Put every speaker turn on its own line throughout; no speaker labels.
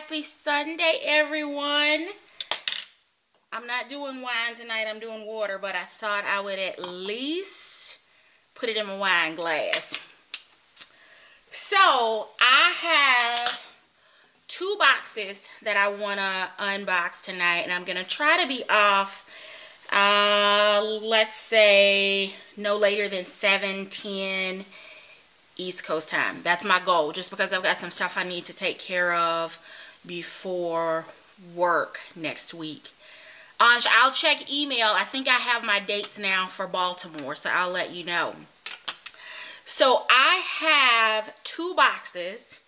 Happy Sunday, everyone. I'm not doing wine tonight, I'm doing water, but I thought I would at least put it in my wine glass. So I have 2 boxes that I want to unbox tonight, and I'm going to try to be off, let's say, no later than 7:10 East Coast time. That's my goal, just because I've got some stuff I need to take care of before work next week. I'll check email. I think I have my dates now for Baltimore, so I'll let you know. So I have 2 boxes,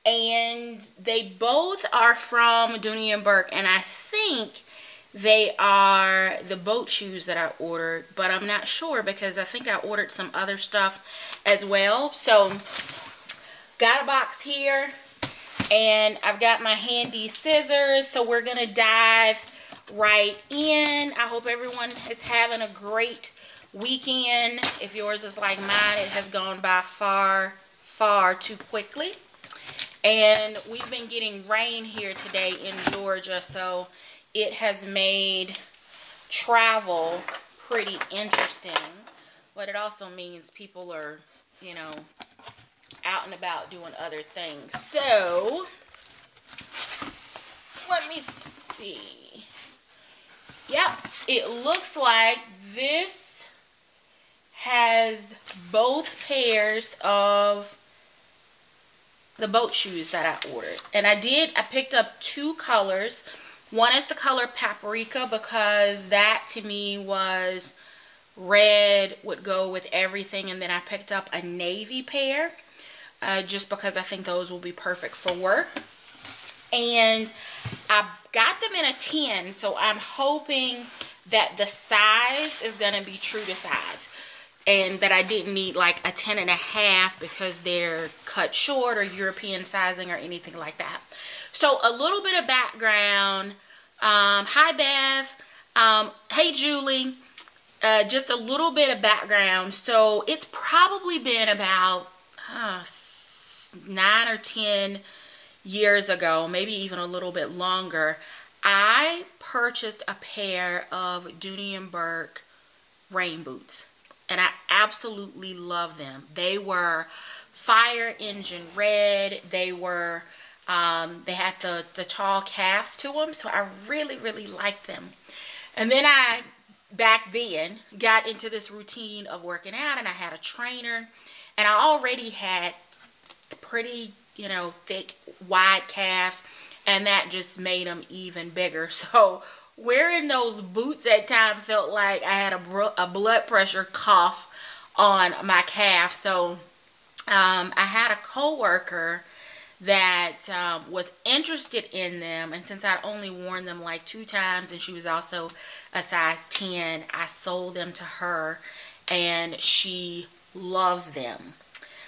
and they both are from Dooney Bourke, and I think they are the boat shoes that I ordered, but I'm not sure because I think I ordered some other stuff as well. So got a box here, and I've got my handy scissors, so we're gonna dive right in. I hope everyone is having a great weekend. If yours is like mine, it has gone by far too quickly. And we've been getting rain here today in Georgia, so it has made travel pretty interesting, but it also means people are, you know, out and about doing other things. So let me see. Yep, it looks like this has both pairs of the boat shoes that I ordered. And I picked up 2 colors. One is the color paprika, because that to me was red would go with everything. And then I picked up a navy pair, just because I think those will be perfect for work. And I got them in a 10, so I'm hoping that the size is going to be true to size, and that I didn't need like a 10.5 because they're cut short or European sizing or anything like that. So a little bit of background. Hi Bev. Hey Julie. Just a little bit of background. So it's probably been about 9 or 10 years ago, maybe even a little bit longer, I purchased a pair of Dooney Bourke rain boots, and I absolutely love them. They were fire engine red. They were they had the tall calves to them, so I really liked them. And then I back then got into this routine of working out, and I had a trainer, and I already had pretty, you know, thick, wide calves, and that just made them even bigger. So wearing those boots at times felt like I had a blood pressure cuff on my calf. So I had a coworker that was interested in them, and since I'd only worn them like 2 times, and she was also a size 10, I sold them to her, and she loves them.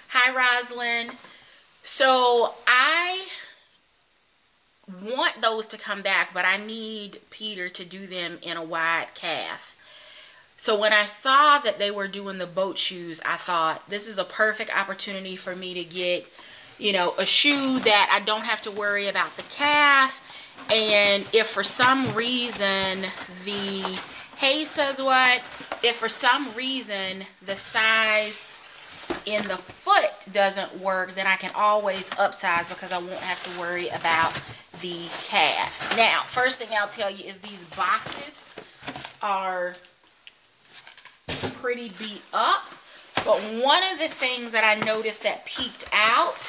Hi Rosalind. So I want those to come back, but I need Peter to do them in a wide calf. So when I saw that they were doing the boat shoes, I thought this is a perfect opportunity for me to get, you know, a shoe that I don't have to worry about the calf. And if for some reason hey says what, if for some reason the size in the foot doesn't work, then I can always upsize, because I won't have to worry about the calf. Now, first thing I'll tell you is these boxes are pretty beat up, but one of the things that I noticed that peeked out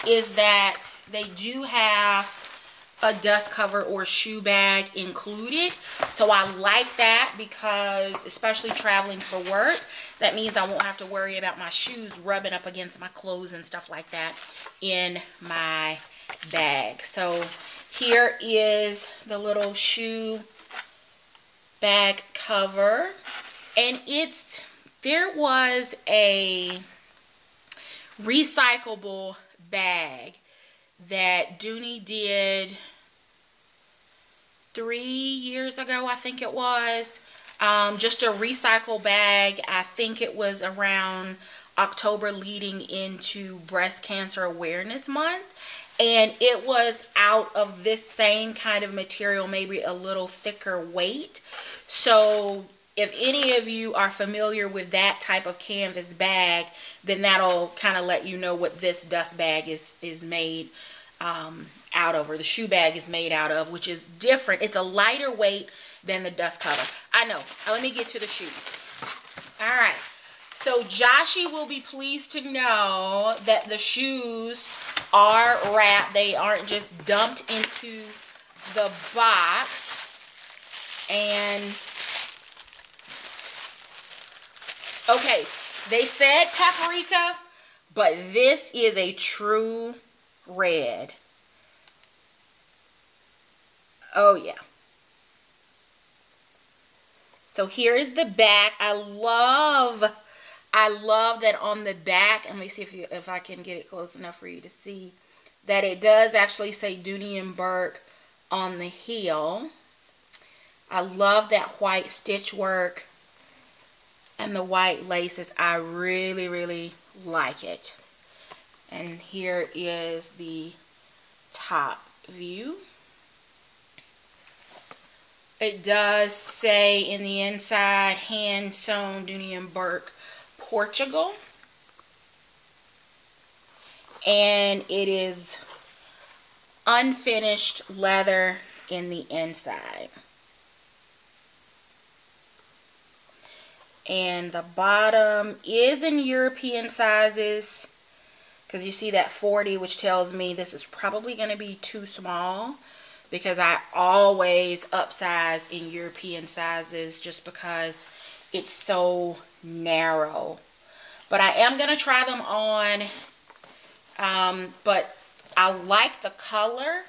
is that they do have a dust cover or shoe bag included. So I like that, because especially traveling for work, that means I won't have to worry about my shoes rubbing up against my clothes and stuff like that in my bag. So here is the little shoe bag cover, and there was a recyclable bag that Dooney did 3 years ago, I think it was. Just a recycle bag. I think it was around October leading into Breast Cancer Awareness Month. And it was out of this same kind of material, maybe a little thicker weight. So if any of you are familiar with that type of canvas bag, then that'll kind of let you know what this dust bag is made out of, or the shoe bag is made out of, which is different. It's a lighter weight than the dust cover. I know. Now let me get to the shoes. All right. So Joshie will be pleased to know that the shoes are wrapped. They aren't just dumped into the box. And okay, they said paprika, but this is a true red. Oh yeah. So here is the back. I love that on the back. Let me see if I can get it close enough for you to see that it does actually say Dooney Bourke on the heel. I love that white stitch work and the white laces. I really, really like it. And here is the top view. It does say in the inside, hand sewn Dooney Bourke, Portugal. And it is unfinished leather in the inside. And the bottom is in European sizes, because you see that 40, which tells me this is probably going to be too small, because I always upsize in European sizes just because it's so narrow. But I am going to try them on, but I like the color,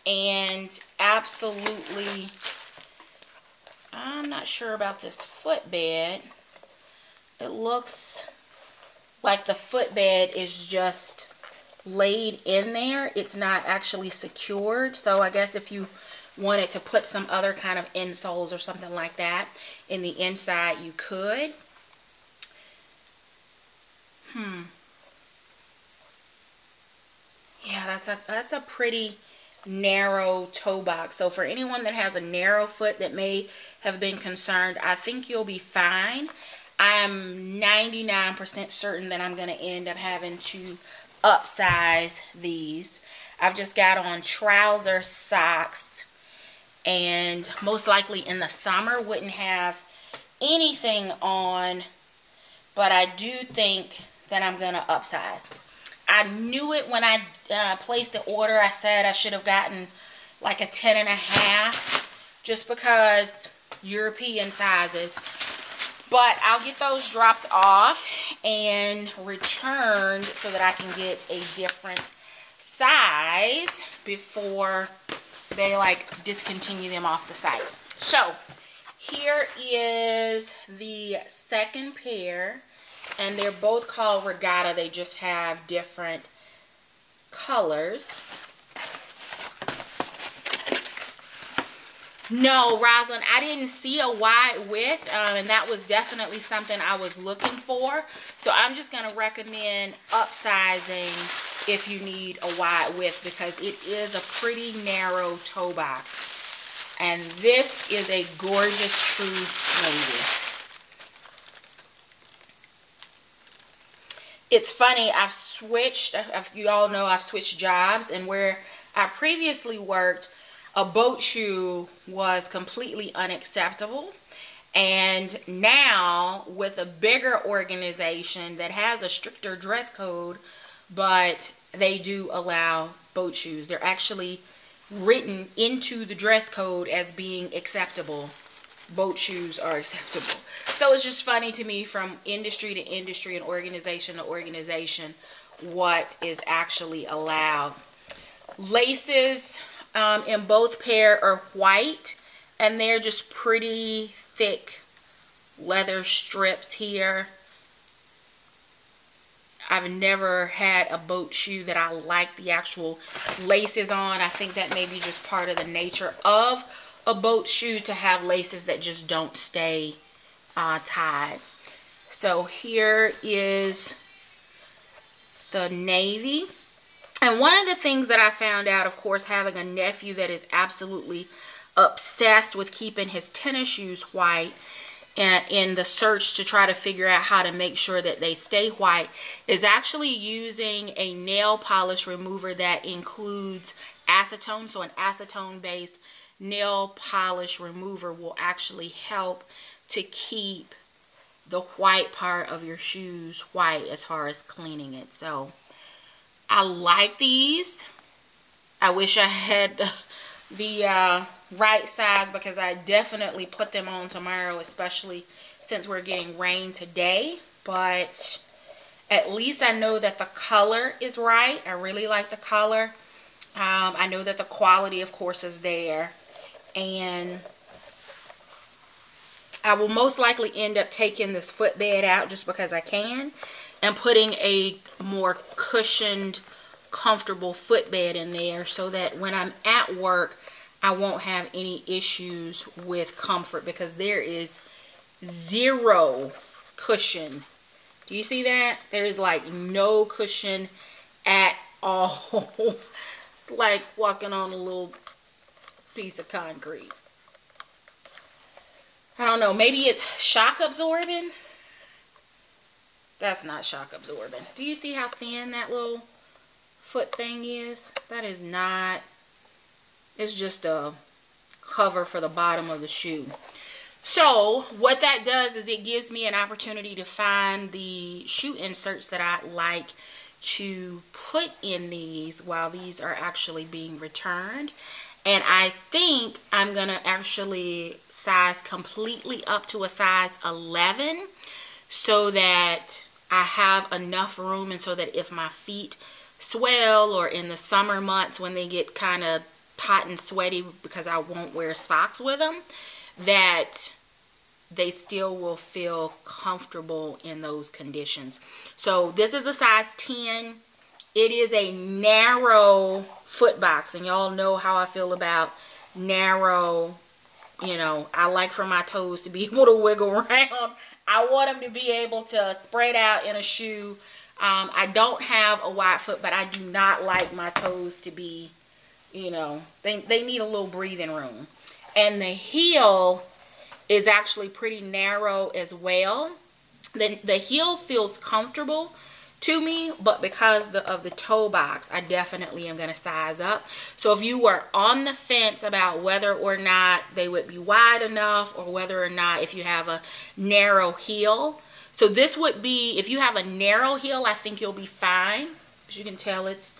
and absolutely, I'm not sure about this footbed. It looks like the footbed is just laid in there. It's not actually secured. So I guess if you wanted to put some other kind of insoles or something like that in the inside, you could. Yeah, that's a pretty narrow toe box. So for anyone that has a narrow foot that may have been concerned, I think you'll be fine. I'm 99% certain that I'm going to end up having to upsize these. I've just got on trouser socks, and most likely in the summer wouldn't have anything on, but I do think that I'm going to upsize. I knew it when I placed the order. I said I should have gotten like a 10.5 just because European sizes. But I'll get those dropped off and returned so that I can get a different size before they like discontinue them off the site. So here is the second pair, and they're both called Regatta. They just have different colors. No, Rosalind, I didn't see a wide width, and that was definitely something I was looking for. So I'm just going to recommend upsizing if you need a wide width, because it is a pretty narrow toe box. And this is a gorgeous true navy. It's funny, I've switched, you all know I've switched jobs, and where I previously worked, a boat shoe was completely unacceptable. And now with a bigger organization that has a stricter dress code, but they do allow boat shoes. They're actually written into the dress code as being acceptable. Boat shoes are acceptable. So it's just funny to me, from industry to industry and organization to organization, what is actually allowed. Laces in both pair are white, and they're just pretty thick leather strips here. I've never had a boat shoe that I like the actual laces on. I think that may be just part of the nature of a boat shoe to have laces that just don't stay tied. So here is the navy. And one of the things that I found out, of course, having a nephew that is absolutely obsessed with keeping his tennis shoes white, and in the search to try to figure out how to make sure that they stay white, is actually using a nail polish remover that includes acetone. So an acetone-based nail polish remover will actually help to keep the white part of your shoes white as far as cleaning it. So I like these. I wish I had the right size, because I definitely put them on tomorrow, especially since we're getting rain today. But at least I know that the color is right. I really like the color. I know that the quality, of course, is there. And I will most likely end up taking this footbed out just because I can, and putting a more cushioned, comfortable footbed in there, so that when I'm at work, I won't have any issues with comfort, because there is zero cushion. Do you see that? There is like no cushion at all. It's like walking on a little piece of concrete. I don't know, maybe it's shock absorbing. That's not shock absorbing. Do you see how thin that little foot thing is? That is not, it's just a cover for the bottom of the shoe. So what that does is it gives me an opportunity to find the shoe inserts that I like to put in these while these are actually being returned. And I think I'm going to actually size completely up to a size 11, so that I have enough room, and so that if my feet swell, or in the summer months when they get kind of hot and sweaty because I won't wear socks with them, that they still will feel comfortable in those conditions. So this is a size 10. It is a narrow foot box, and y'all know how I feel about narrow. You know, I like for my toes to be able to wiggle around. I want them to be able to spread out in a shoe. I don't have a wide foot, but I do not like my toes to be, you know, they need a little breathing room. And the heel is actually pretty narrow as well. The heel feels comfortable to me, but because of the toe box, I definitely am going to size up. So if you were on the fence about whether or not they would be wide enough, or whether or not if you have a narrow heel, so this would be, if you have a narrow heel, I think you'll be fine. As you can tell, it's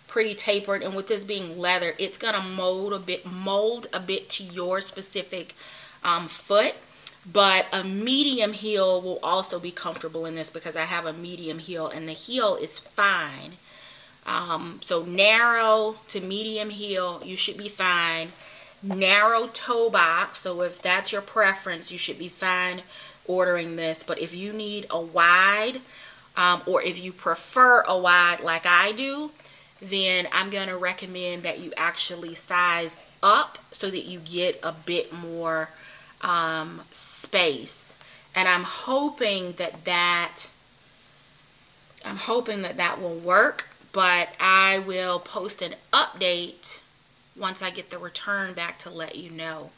pretty tapered, and with this being leather, it's going to mold a bit to your specific foot. But a medium heel will also be comfortable in this, because I have a medium heel and the heel is fine. So narrow to medium heel, you should be fine. Narrow toe box, so if that's your preference, you should be fine ordering this. But if you need a wide, or if you prefer a wide like I do, then I'm going to recommend that you actually size up so that you get a bit more space. And I'm hoping that that will work, but I will post an update once I get the return back to let you know.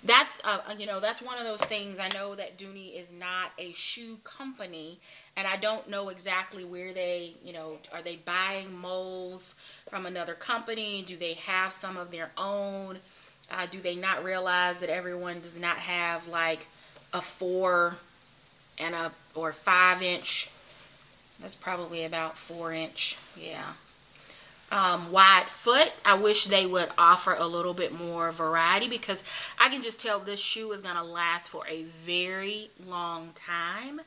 That's you know, that's one of those things. I know that Dooney is not a shoe company, and I don't know exactly where they, you know, are they buying molds from another company? Do they have some of their own? Do they not realize that everyone does not have like a 4 and a or 5 inch? That's probably about 4 inch. Yeah. Wide foot. I wish they would offer a little bit more variety, because I can just tell this shoe is going to last for a very long time.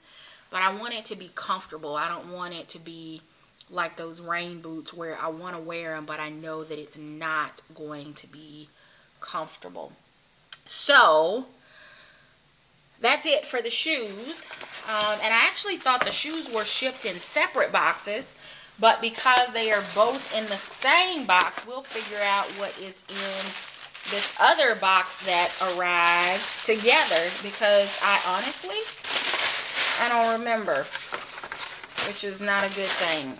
But I want it to be comfortable. I don't want it to be like those rain boots where I want to wear them, but I know that it's not going to be comfortable. So that's it for the shoes. And I actually thought the shoes were shipped in separate boxes, but because they are both in the same box, we'll figure out what is in this other box that arrived together, because I honestly, I don't remember, which is not a good thing.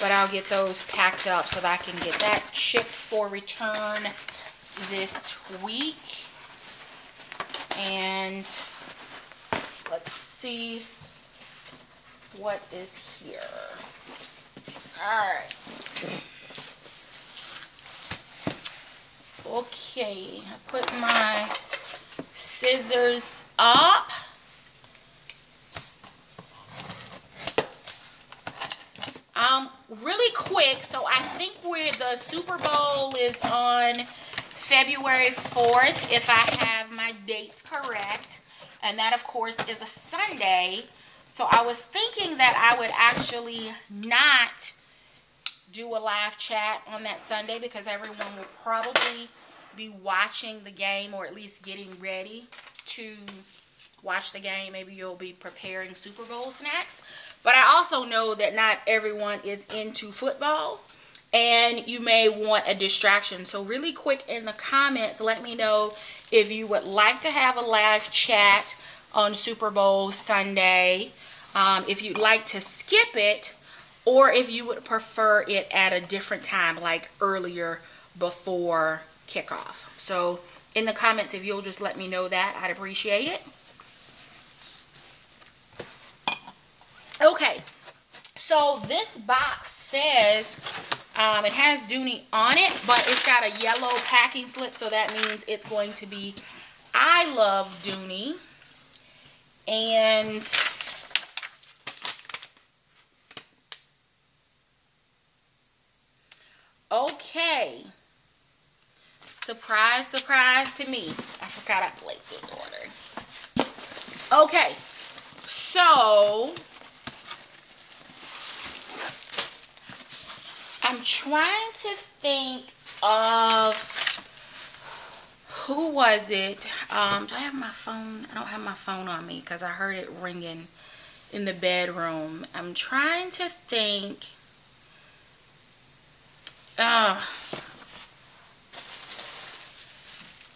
but I'll get those packed up so that I can get that shipped for return this week. And let's see what is here. All right. Okay, I put my scissors up. Really quick, so I think the Super Bowl is on February 4th, if I have my dates correct. And that, of course, is a Sunday. So I was thinking that I would actually not do a live chat on that Sunday because everyone will probably be watching the game, or at least getting ready to watch the game. Maybe you'll be preparing Super Bowl snacks. But I also know that not everyone is into football, and you may want a distraction. So really quick in the comments, let me know if you would like to have a live chat on Super Bowl Sunday, if you'd like to skip it, or if you would prefer it at a different time, like earlier before kickoff. So in the comments, if you'll just let me know that, I'd appreciate it. Okay, so this box says, it has Dooney on it, but it's got a yellow packing slip, so that means it's going to be I Love Dooney. And okay, surprise, surprise to me. I forgot I placed this order. Okay, so I'm trying to think of, who was it? Do I have my phone? I don't have my phone on me because I heard it ringing in the bedroom. I'm trying to think.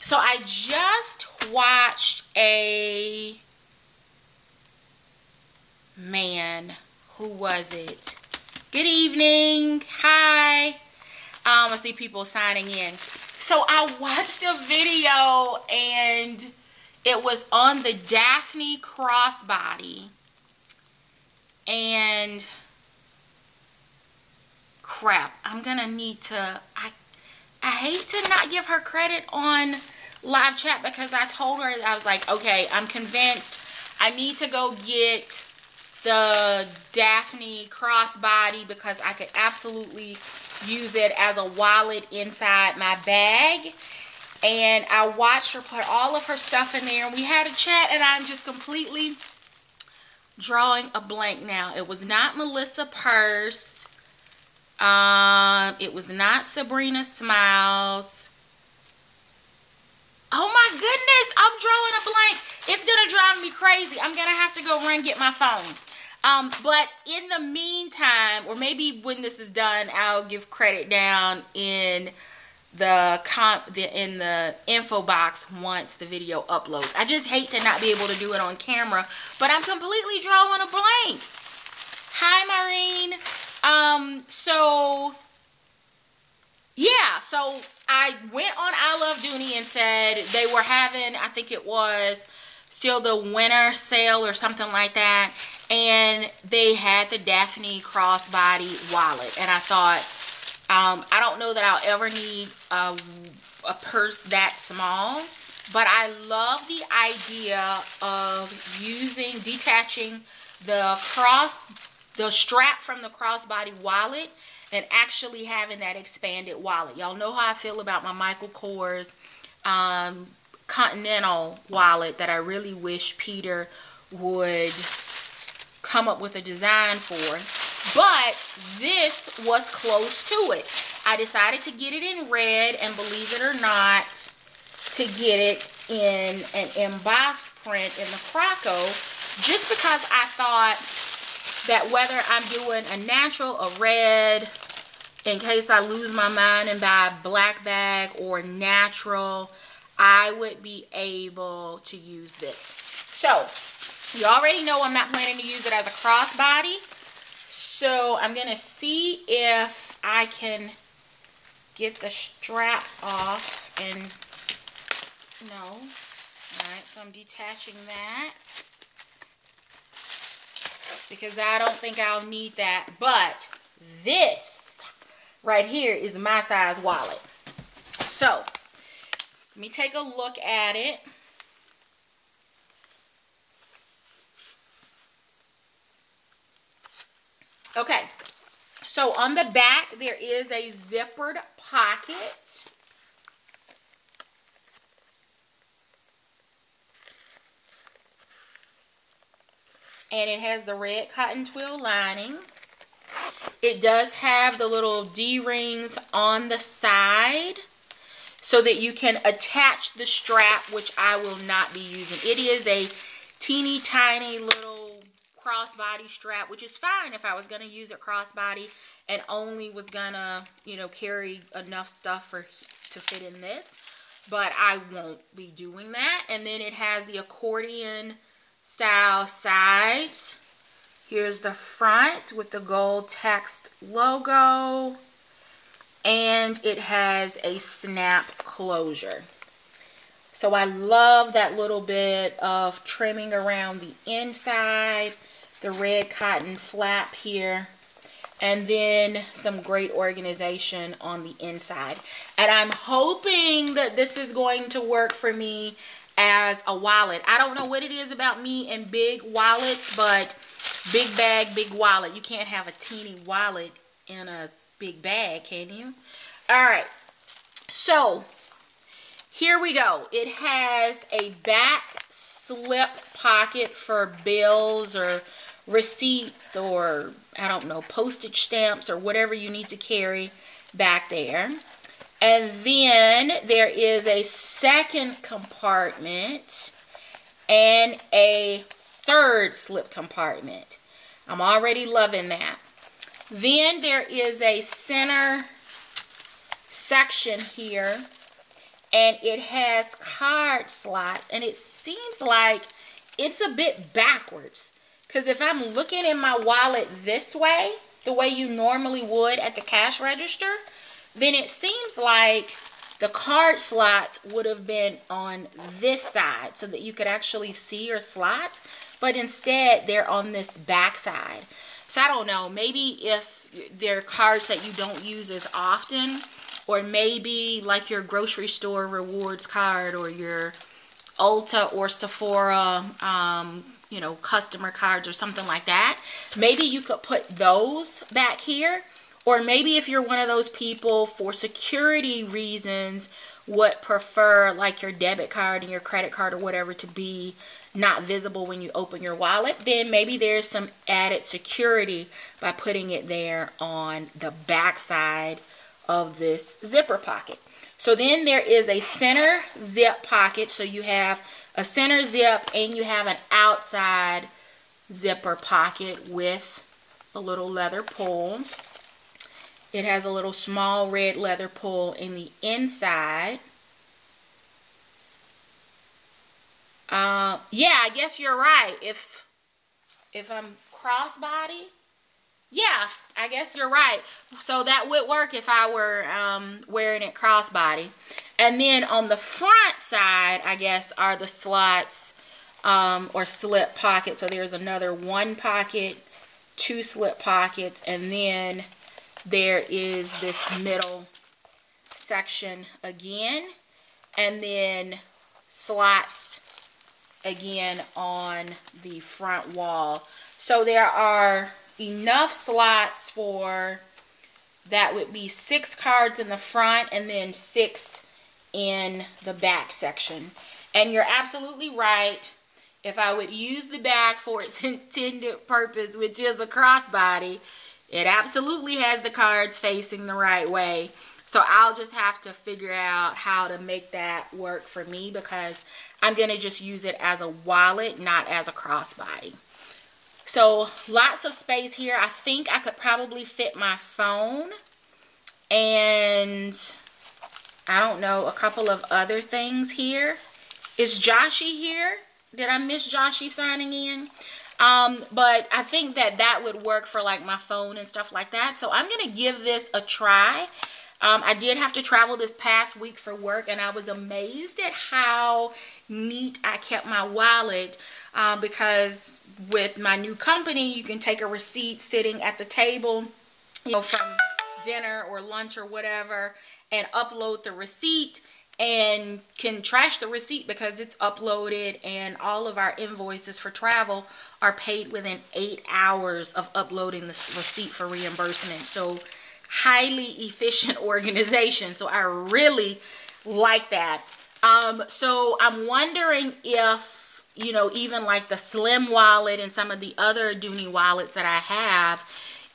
So I just watched who was it? Good evening. Hi. I see people signing in. So I watched a video and it was on the Daphne Crossbody. And crap, I'm gonna need to, I hate to not give her credit on live chat because I told her, I was like, okay, I'm convinced I need to go get the Daphne Crossbody because I could absolutely use it as a wallet inside my bag. And I watched her put all of her stuff in there and we had a chat, and I'm just completely drawing a blank now. It was not Melissa Purse. It was not Sabrina Smiles. Oh my goodness, I'm drawing a blank. It's gonna drive me crazy. I'm gonna have to go run and get my phone. But in the meantime, or maybe when this is done, I'll give credit down in the info box once the video uploads. I just hate to not be able to do it on camera, but I'm completely drawing a blank. Hi, Maureen. So yeah, so I went on I Love Dooney and said they were having, I think it was still the winter sale or something like that, and they had the Daphne Crossbody wallet, and I thought, I don't know that I'll ever need a purse that small, but I love the idea of detaching the strap from the crossbody wallet and actually having that expanded wallet. Y'all know how I feel about my Michael Kors Continental wallet that I really wish Peter would come up with a design for. But this was close to it. I decided to get it in red, and believe it or not, to get it in an embossed print in the Croco, just because I thought that whether I'm doing a natural, a red, in case I lose my mind and buy a black bag, or natural, I would be able to use this. So, you already know I'm not planning to use it as a crossbody. So I'm gonna see if I can get the strap off and no. Alright, so I'm detaching that because I don't think I'll need that. But this right here is my size wallet. So let me take a look at it. Okay, so on the back there is a zippered pocket. And it has the red cotton twill lining. It does have the little D-rings on the side so that you can attach the strap, which I will not be using. It is a teeny tiny little crossbody strap, which is fine if I was going to use it crossbody and only was going to, you know, carry enough stuff to fit in this. But I won't be doing that. And then it has the accordion style sides. Here's the front with the gold text logo. And it has a snap closure. So I love that little bit of trimming around the inside, the red cotton flap here, and then some great organization on the inside. And I'm hoping that this is going to work for me as a wallet. I don't know what it is about me and big wallets, but big bag, big wallet. You can't have a teeny wallet in a big bag, can you? All right, so here we go. It has a back slip pocket for bills or receipts or, I don't know, postage stamps or whatever you need to carry back there. And then there is a second compartment and a third slip compartment. I'm already loving that. Then there is a center section here, and it has card slots, and it seems like it's a bit backwards, because if I'm looking in my wallet this way, the way you normally would at the cash register, then it seems like the card slots would have been on this side so that you could actually see your slots, but instead they're on this back side. So I don't know, maybe if they're cards that you don't use as often, or maybe like your grocery store rewards card or your Ulta or Sephora, you know, customer cards or something like that. Maybe you could put those back here. Or maybe if you're one of those people for security reasons would prefer like your debit card and your credit card or whatever to be not visible when you open your wallet, then maybe there's some added security by putting it there on the back side of this zipper pocket. So then there is a center zip pocket. So you have a center zip and you have an outside zipper pocket with a little leather pull. It has a little small red leather pull in the inside. Yeah, I guess you're right. If I'm crossbody, yeah, I guess you're right. So that would work if I were wearing it crossbody. And then on the front side, I guess, are the slots or slip pockets. So there's another one pocket, two slip pockets, and then there is this middle section again, and then slots again on the front wall. So there are enough slots for, that would be 6 cards in the front and then 6 in the back section. And you're absolutely right. If I would use the bag for its intended purpose, which is a crossbody, it absolutely has the cards facing the right way. So I'll just have to figure out how to make that work for me, because I'm going to just use it as a wallet, not as a crossbody. So lots of space here. I think I could probably fit my phone and I don't know, a couple of other things here. Is Joshi here? Did I miss Joshi signing in? But I think that would work for like my phone and stuff like that. So I'm going to give this a try. I did have to travel this past week for work, and I was amazed at how neat I kept my wallet, because with my new company, you can take a receipt sitting at the table, you know, from dinner or lunch or whatever, and upload the receipt, and can trash the receipt because it's uploaded, and all of our invoices for travel are paid within 8 hours of uploading the receipt for reimbursement. So highly efficient organization. So I really like that. So I'm wondering if, you know, even like the Slim wallet and some of the other Dooney wallets that I have,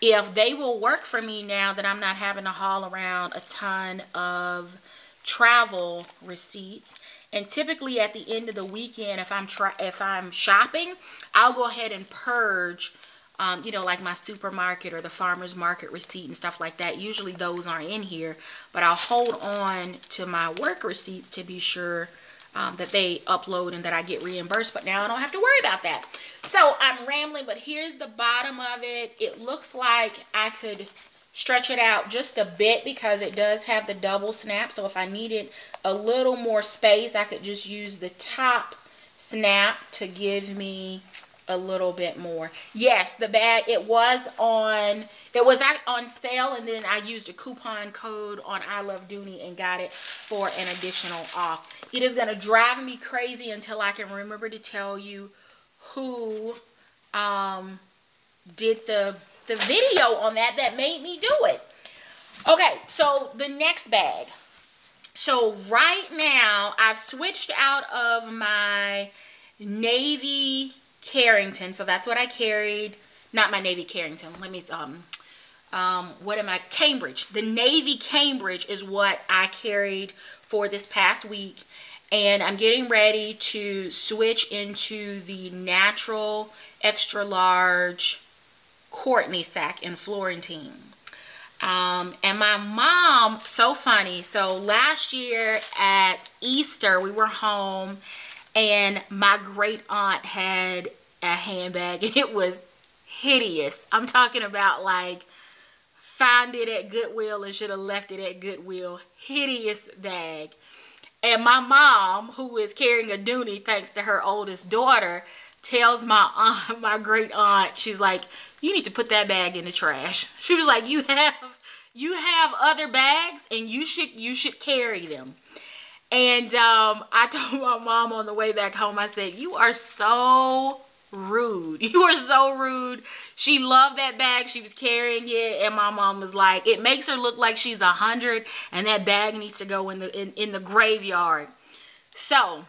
if they will work for me now that I'm not having to haul around a ton of travel receipts. And typically at the end of the weekend, if I'm shopping, I'll go ahead and purge, you know, like my supermarket or the farmer's market receipt and stuff like that. Usually those aren't in here, but I'll hold on to my work receipts to be sure that they upload and that I get reimbursed. But now I don't have to worry about that. So I'm rambling, but here's the bottom of it. It looks like I could stretch it out just a bit because it does have the double snap. So if I needed a little more space, I could just use the top snap to give me a little bit more. Yes, the bag, it was on sale, and then I used a coupon code on I Love Dooney and got it for an additional off. It is going to drive me crazy until I can remember to tell you who did the video on that made me do it. Okay, so the next bag. So right now I've switched out of my navy Carrington. So that's what I carried. Not my navy Carrington. Let me what am I? Cambridge. The navy Cambridge is what I carried for this past week, and I'm getting ready to switch into the natural extra large Courtney sack in Florentine. And my mom, so funny. So last year at Easter, we were home, and my great aunt had a handbag, and it was hideous. I'm talking about like found it at Goodwill and should have left it at Goodwill. Hideous bag. And my mom, who is carrying a Dooney thanks to her oldest daughter, tells my aunt, my great aunt, she's like, you need to put that bag in the trash. She was like, you have other bags and you should carry them. And I told my mom on the way back home, I said, you are so rude. You are so rude. She loved that bag. She was carrying it, and my mom was like, it makes her look like she's 100, and that bag needs to go in the graveyard. So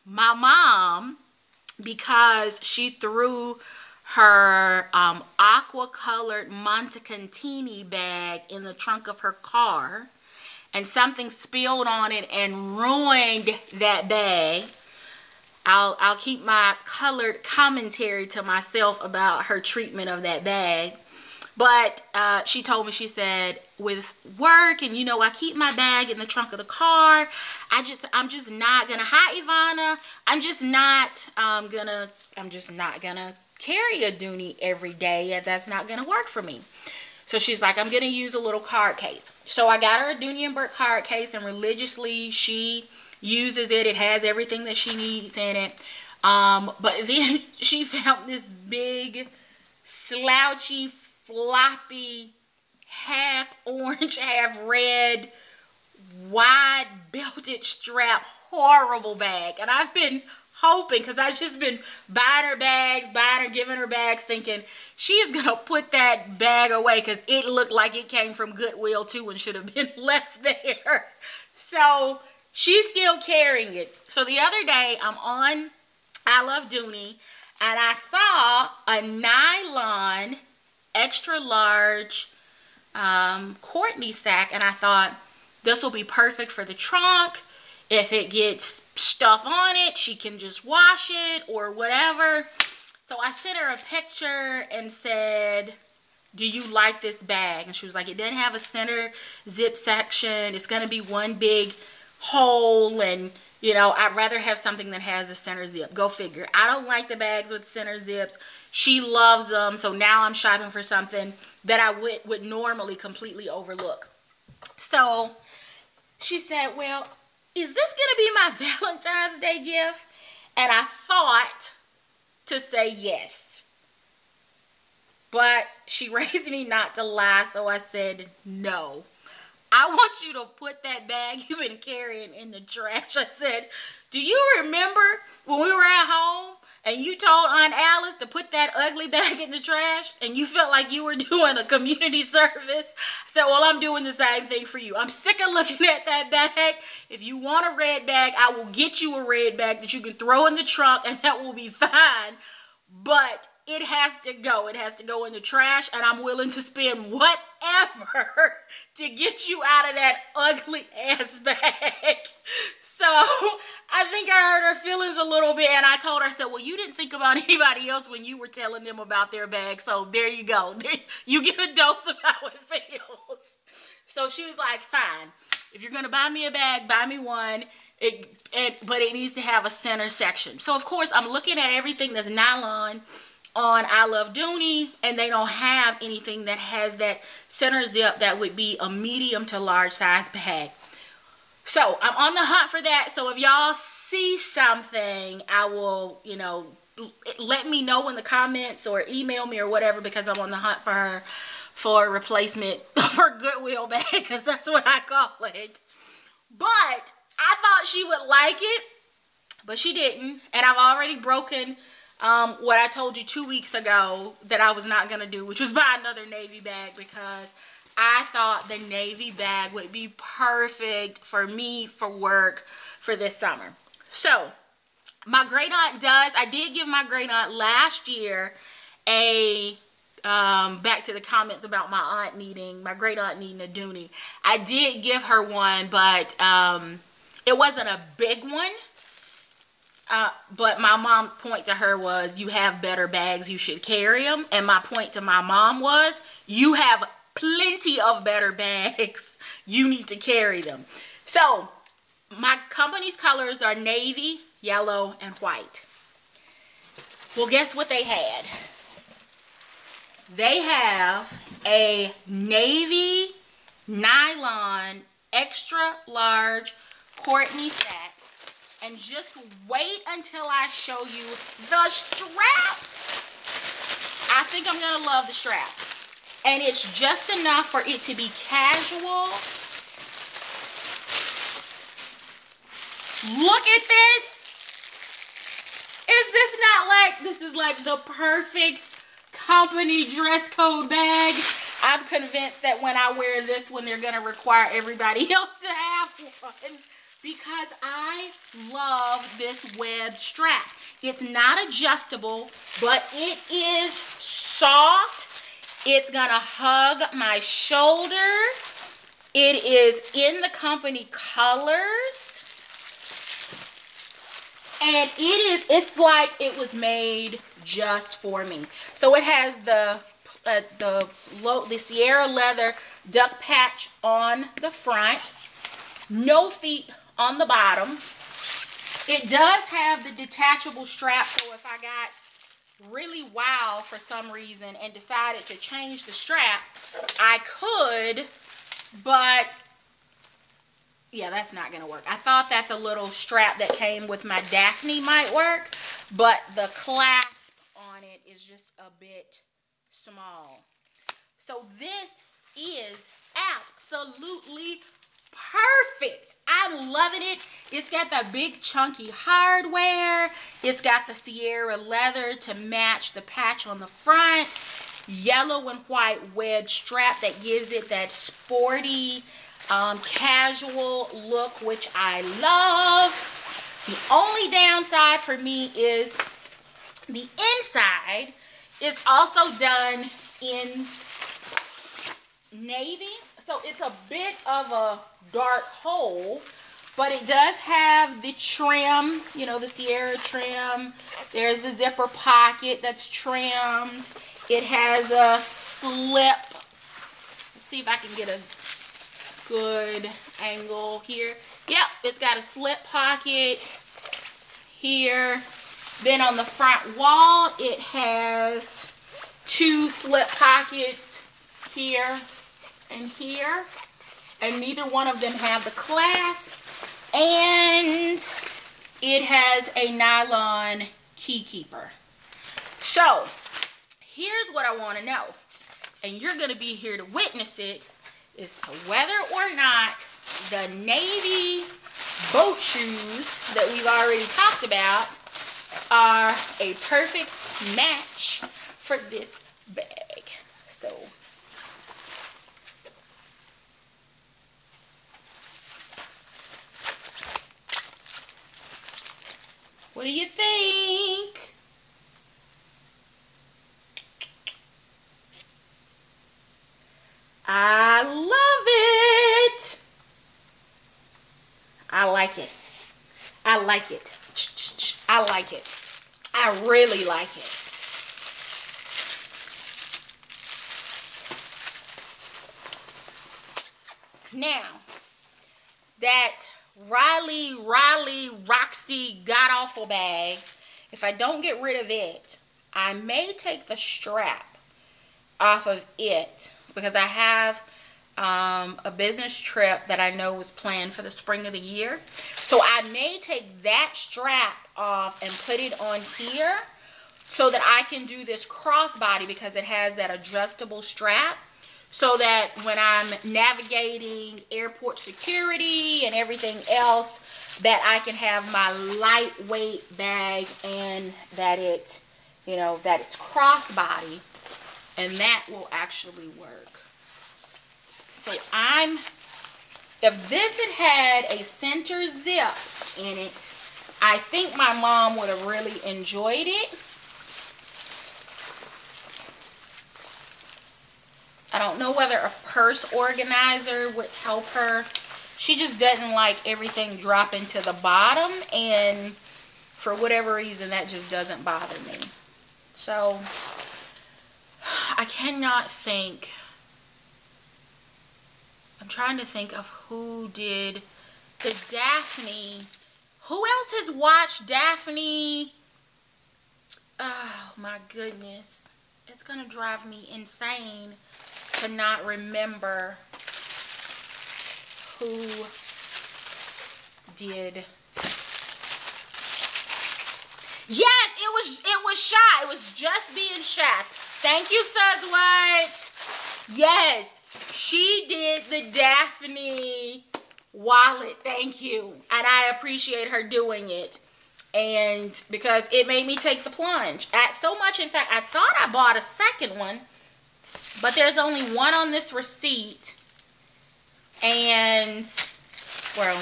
my mom, because she threw her aqua colored Montecantini bag in the trunk of her car, and something spilled on it and ruined that bag. I'll keep my colored commentary to myself about her treatment of that bag. But she told me, she said, with work, and you know, I keep my bag in the trunk of the car. I'm just not gonna. Hi, Ivana. I'm just not gonna carry a Dooney every day. That's not gonna work for me. So she's like, I'm gonna use a little card case. So I got her a Dooney Bourke card case, and religiously she uses it. It has everything that she needs in it. But then she found this big, slouchy, floppy, half orange, half red, wide belted strap, horrible bag. And I've been hoping, because I've just been buying her bags, giving her bags, thinking she is going to put that bag away, because it looked like it came from Goodwill too and should have been left there. So she's still carrying it. So the other day I'm on I Love Dooney, and I saw a nylon extra large Courtney sack, and I thought this will be perfect for the trunk. If it gets stuff on it, she can just wash it or whatever. So I sent her a picture and said, do you like this bag? And she was like, it doesn't have a center zip section. It's going to be one big hole, and You know, I'd rather have something that has a center zip. Go figure. I don't like the bags with center zips. She loves them. So now I'm shopping for something that I would normally completely overlook. So she said, well, is this going to be my Valentine's Day gift? And I thought to say yes. But she raised me not to lie, so I said no. I want you to put that bag you've been carrying in the trash. I said, do you remember when we were at home and you told Aunt Alice to put that ugly bag in the trash and you felt like you were doing a community service? I said, well, I'm doing the same thing for you. I'm sick of looking at that bag. If you want a red bag, I will get you a red bag that you can throw in the trunk and that will be fine. But it has to go. It has to go in the trash, and I'm willing to spend whatever to get you out of that ugly ass bag. So I think I hurt her feelings a little bit, and I told her, I said, well, you didn't think about anybody else when you were telling them about their bag, so there you go. You get a dose of how it feels. So she was like, fine. If you're going to buy me a bag, buy me one. But it needs to have a center section. So, of course, I'm looking at everything that's nylon on I Love Dooney, and they don't have anything that has that center zip that would be a medium to large size bag. So I'm on the hunt for that. So if y'all see something, I will, you know, let me know in the comments or email me or whatever, because I'm on the hunt for her for a replacement for Goodwill bag, because that's what I call it. But I thought she would like it, but she didn't. And I've already broken what I told you 2 weeks ago that I was not going to do, which was buy another navy bag, because I thought the navy bag would be perfect for me for work for this summer. So my great aunt does. I did give my great aunt last year a, back to the comments about my great aunt needing a Dooney. I did give her one, but it wasn't a big one. But my mom's point to her was, you have better bags, you should carry them. And my point to my mom was, you have plenty of better bags, you need to carry them. So my company's colors are navy, yellow, and white. Well, guess what they had? They have a navy nylon extra large Courtney sack. And just wait until I show you the strap. I think I'm going to love the strap. And it's just enough for it to be casual. Look at this. Is this not like, this is like the perfect company dress code bag. I'm convinced that when I wear this one, they're going to require everybody else to have one, because I love this webbed strap. It's not adjustable, but it is soft. It's gonna hug my shoulder. It is in the company colors. And it's like it was made just for me. So it has the Sierra leather duck patch on the front. No feet on the bottom. It does have the detachable strap, so if I got really wild for some reason and decided to change the strap, I could, but yeah, that's not gonna work. I thought that the little strap that came with my Daphne might work, but the clasp on it is just a bit small. So this is absolutely perfect. I'm loving it. It's got the big chunky hardware. It's got the Sierra leather to match the patch on the front. Yellow and white webbed strap that gives it that sporty, casual look, which I love. The only downside for me is the inside is also done in navy. So it's a bit of a dark hole, but it does have the trim, you know, the Sierra trim. There's a zipper pocket that's trimmed. It has a slip. Let's see if I can get a good angle here. Yep, it's got a slip pocket here. Then on the front wall, it has 2 slip pockets here and here. And neither one of them have the clasp. And it has a nylon key keeper. So, here's what I want to know. And you're going to be here to witness it. Is whether or not the navy boat shoes that we've already talked about are a perfect match for this bag. So, what do you think? I love it. I like it. I like it. I like it. I really like it. Now, that Riley Roxy god-awful bag, if I don't get rid of it, I may take the strap off of it because I have a business trip that I know was planned for the spring of the year. So I may take that strap off and put it on here so that I can do this crossbody because it has that adjustable strap, so that when I'm navigating airport security and everything else, that I can have my lightweight bag and that it, you know, that it's crossbody, and that will actually work. So if this had a center zip in it, I think my mom would have really enjoyed it. I don't know whether a purse organizer would help her. She just doesn't like everything dropping to the bottom, and for whatever reason, that just doesn't bother me. So, I cannot think. I'm trying to think of who did the Daphne. Who else has watched Daphne? Oh my goodness. It's going to drive me insane to not remember who did. Yes, it was Sha. It was Just Being Sha. Thank you, Suzwat. Yes, she did the Daphne wallet. Thank you. And I appreciate her doing it. And because it made me take the plunge. So much, in fact, I thought I bought a second one, but there's only one on this receipt. And, well,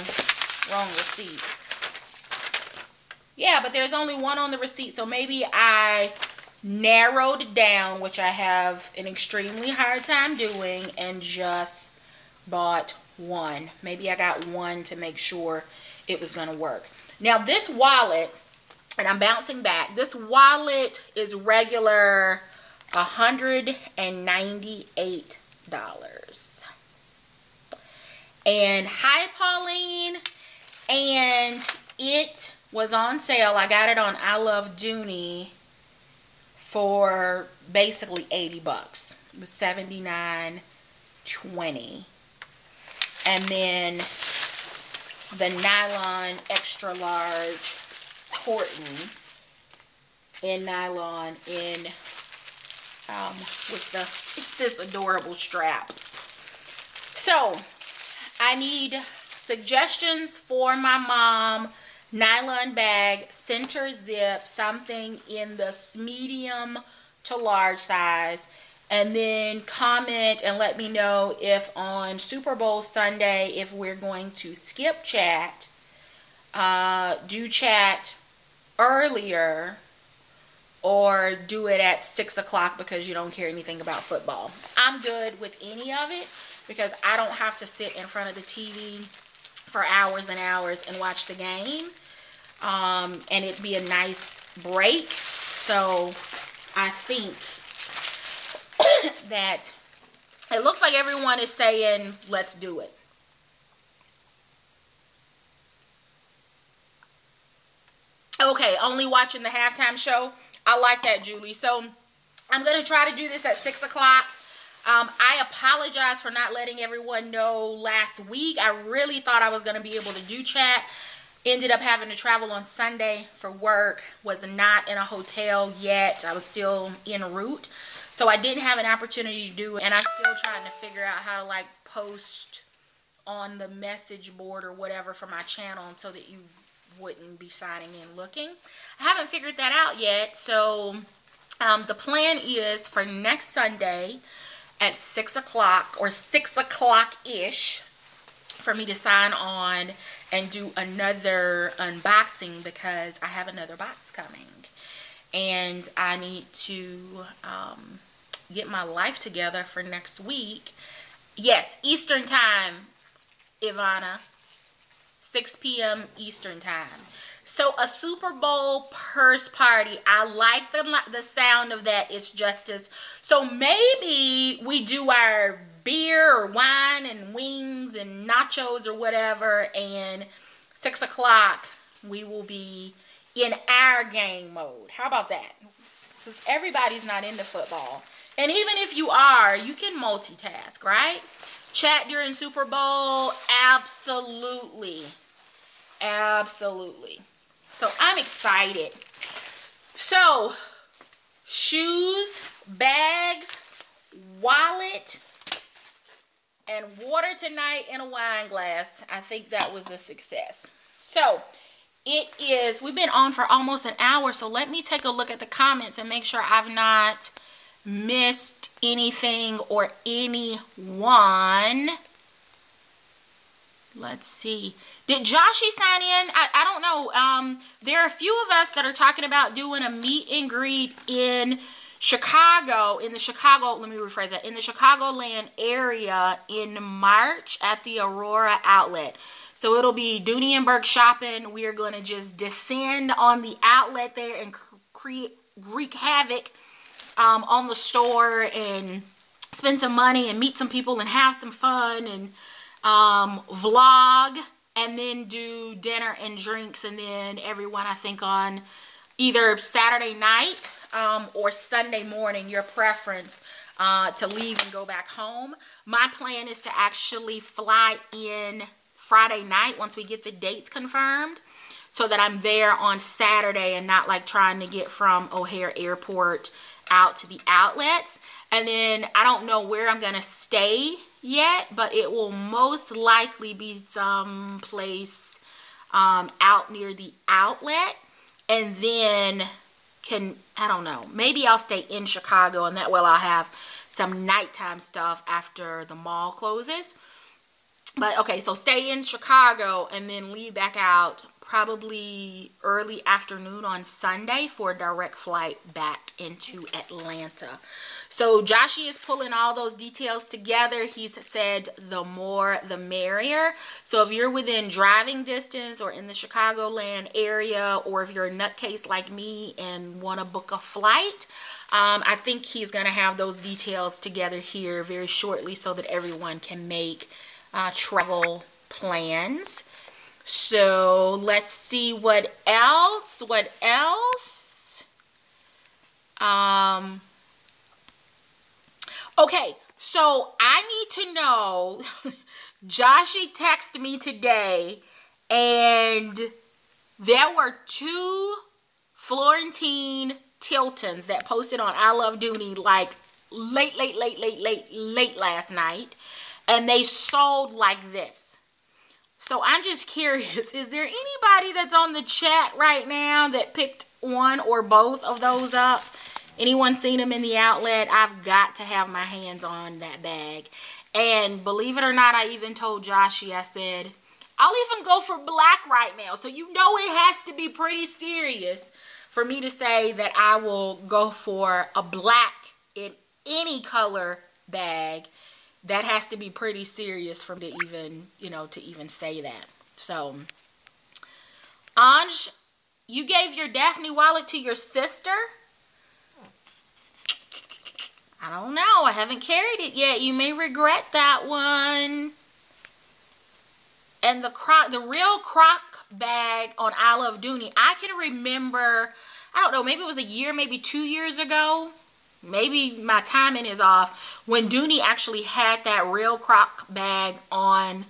wrong receipt. Yeah, but there's only one on the receipt, so maybe I narrowed it down, which I have an extremely hard time doing, and just bought one. Maybe I got one to make sure it was going to work. Now, this wallet, and I'm bouncing back, this wallet is regular $198. And hi, Pauline. And it was on sale. I got it on I Love Dooney for basically 80 bucks. It was $79.20. And then the nylon extra large Horton in nylon in with this adorable strap. So I need suggestions for my mom. Nylon bag, center zip, something in the medium to large size. And then comment and let me know if on Super Bowl Sunday, if we're going to skip chat, do chat earlier, or do it at 6 o'clock because you don't care anything about football. I'm good with any of it because I don't have to sit in front of the TV for hours and hours and watch the game. And it'd be a nice break. So I think that it looks like everyone is saying, let's do it. Okay, only watching the halftime show. I like that, Julie. So I'm going to try to do this at 6 o'clock. I apologize for not letting everyone know last week. I really thought I was going to be able to do chat. Ended up having to travel on Sunday for work. Was not in a hotel yet. I was still en route. So I didn't have an opportunity to do it. And I'm still trying to figure out how to like post on the message board or whatever for my channel so that you wouldn't be signing in looking. I haven't figured that out yet. So the plan is for next Sunday at 6 o'clock or 6 o'clock-ish for me to sign on and do another unboxing because I have another box coming. And I need to get my life together for next week. Yes, Eastern time, Ivana. 6 p.m. Eastern time. So a Super Bowl purse party. I like the sound of that. It's just as... So maybe we do our beer or wine and wings and nachos or whatever. And 6 o'clock we will be in our gang mode. How about that? Because everybody's not into football. And even if you are, you can multitask, right? Chat during Super Bowl. Absolutely. Absolutely. So I'm excited. So shoes, bags, wallet, and water tonight in a wine glass. I think that was a success. So it is, we've been on for almost an hour. So let me take a look at the comments and make sure I've not missed anything or anyone. Let's see. Did Joshie sign in? I don't know. There are a few of us that are talking about doing a meet and greet in Chicago, let me rephrase that, in the Chicagoland area in March at the Aurora outlet. So it'll be Dooney and Bourke shopping. We are going to just descend on the outlet there and wreak havoc on the store and spend some money and meet some people and have some fun and vlog, and then do dinner and drinks, and then everyone, I think, on either Saturday night or Sunday morning, your preference, to leave and go back home. My plan is to actually fly in Friday night once we get the dates confirmed, so that I'm there on Saturday and not like trying to get from O'Hare Airport out to the outlets. And then I don't know where I'm gonna stay yet, but it will most likely be some place out near the outlet. And then I don't know, maybe I'll stay in Chicago, and that way I'll have some nighttime stuff after the mall closes. But okay, so stay in Chicago and then leave back out probably early afternoon on Sunday for a direct flight back into Atlanta. So Joshie is pulling all those details together. He's said the more the merrier. So if you're within driving distance or in the Chicagoland area, or if you're a nutcase like me and want to book a flight, I think he's going to have those details together here very shortly so that everyone can make travel plans. So let's see what else. Okay, so I need to know, Joshie texted me today, and there were 2 Florentine Tiltons that posted on I Love Dooney like late last night, and they sold like this. So I'm just curious, is there anybody that's on the chat right now that picked one or both of those up? Anyone seen them in the outlet? I've got to have my hands on that bag. And believe it or not, I even told Joshie, I said, I'll even go for black right now. So you know it has to be pretty serious for me to say that I will go for a black in any color bag. That has to be pretty serious for me to even, to even say that. So, Anj, you gave your Daphne wallet to your sister? I don't know. I haven't carried it yet. You may regret that one. And the real croc bag on I Love Dooney, I can remember, I don't know, maybe it was a year, maybe 2 years ago. Maybe my timing is off. When Dooney actually had that real croc bag on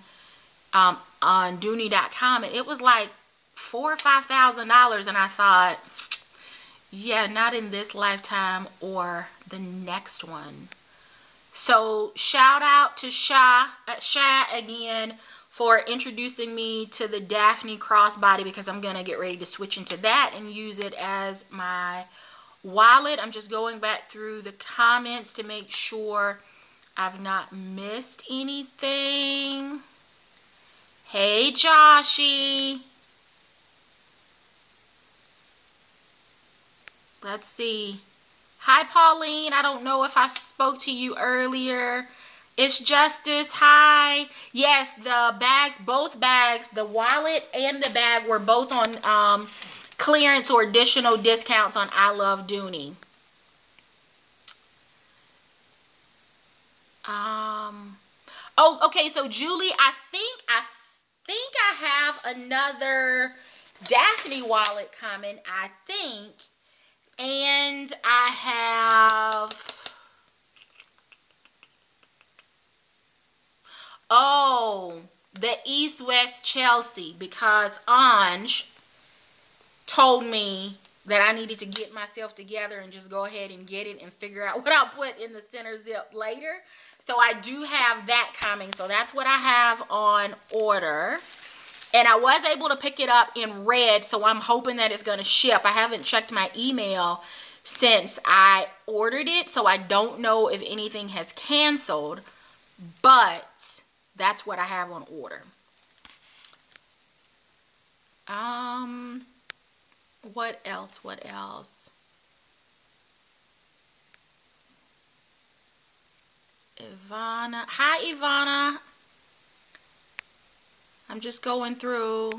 Dooney.com, and it was like $4,000 or $5,000, and I thought, yeah, not in this lifetime or the next one. So shout out to Sha again for introducing me to the Daphne Crossbody, because I'm gonna get ready to switch into that and use it as my wallet. I'm just going back through the comments to make sure I've not missed anything. Hey Joshy. Let's see. Hi Pauline, I don't know if I spoke to you earlier. It's Justice, hi. Yes, the bags, both bags, the wallet and the bag were both on clearance or additional discounts on I Love Dooney. Oh, okay, so Julie, I think I have another Daphne wallet coming, I think. And I have, oh, the East West Chelsea, because Ange told me that I needed to get myself together and just go ahead and get it and figure out what I'll put in the center zip later. So I do have that coming. So that's what I have on order. And I was able to pick it up in red, so I'm hoping that it's going to ship. I haven't checked my email since I ordered it, so I don't know if anything has canceled. But that's what I have on order. What else? What else? Ivana. Hi, Ivana. I'm just going through.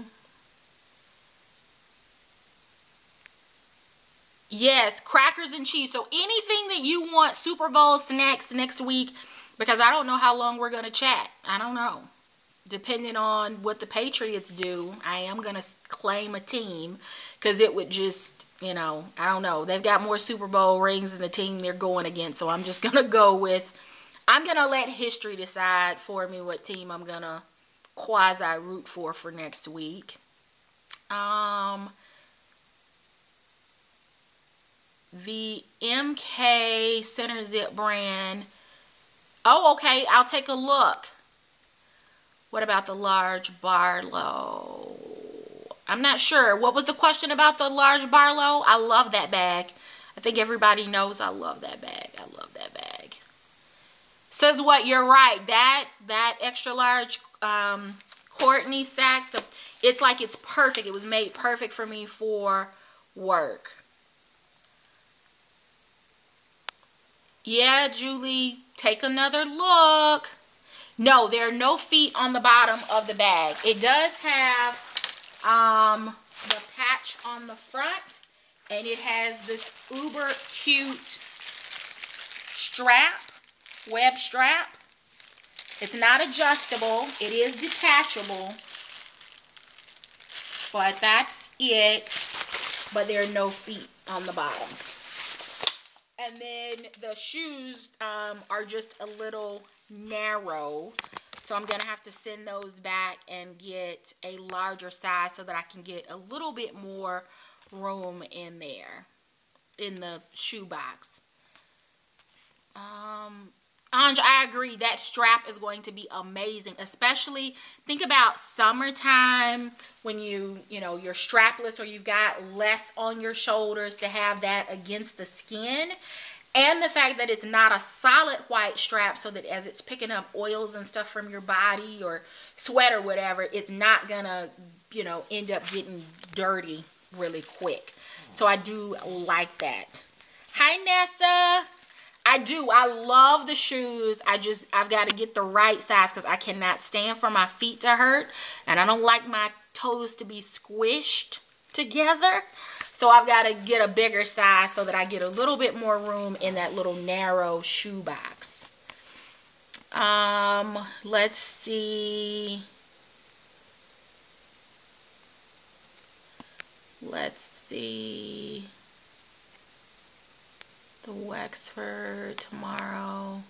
Yes, crackers and cheese. So anything that you want Super Bowl snacks next week, because I don't know how long we're going to chat. I don't know. Depending on what the Patriots do, I am going to claim a team, because it would just, you know, I don't know. They've got more Super Bowl rings than the team they're going against. So I'm just going to go with, I'm going to let history decide for me what team I'm going to quasi root for next week. The MK Center Zip brand. Oh, okay. I'll take a look. What about the large Barlow? I'm not sure. What was the question about the large Barlow? I love that bag. I think everybody knows I love that bag. I love that bag. Says what? You're right. That extra large Courtney sack, it's like it's perfect. It was made perfect for me for work. Yeah, Julie, take another look. No, there are no feet on the bottom of the bag. It does have the patch on the front, and it has this uber cute strap, web strap. It's not adjustable. It is detachable. But that's it. But there are no feet on the bottom. And then the shoes are just a little narrow. So I'm going to have to send those back and get a larger size so that I can get a little bit more room in there, in the shoe box. Anj, I agree. That strap is going to be amazing. Especially, think about summertime when you're strapless or you've got less on your shoulders, to have that against the skin. And the fact that it's not a solid white strap, so that as it's picking up oils and stuff from your body or sweat or whatever, it's not gonna, end up getting dirty really quick. So I do like that. Hi, Nessa. I do. I love the shoes. I've got to get the right size, because I cannot stand for my feet to hurt. And I don't like my toes to be squished together. So I've got to get a bigger size so that I get a little bit more room in that little narrow shoe box. Let's see. Let's see. The Wexford tomorrow.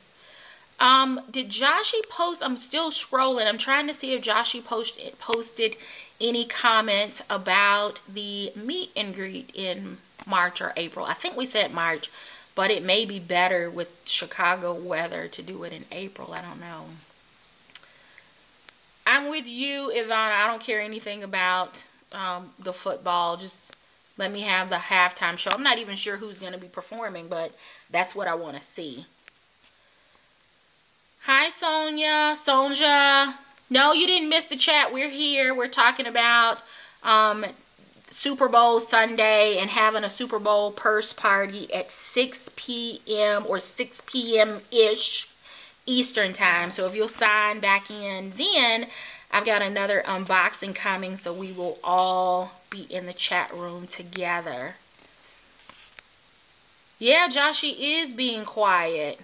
Did Joshy post? I'm still scrolling. I'm trying to see if Joshy posted any comments about the meet and greet in March or April. I think we said March, but it may be better with Chicago weather to do it in April. I don't know. I'm with you, Ivana. I don't care anything about the football. Just let me have the halftime show. I'm not even sure who's going to be performing, but that's what I want to see. Hi, Sonia. Sonja. No, you didn't miss the chat. We're here. We're talking about Super Bowl Sunday and having a Super Bowl purse party at 6 p.m. or 6 p.m.-ish Eastern time. So if you'll sign back in then, I've got another unboxing coming, so we will all be in the chat room together. Yeah, Joshy is being quiet.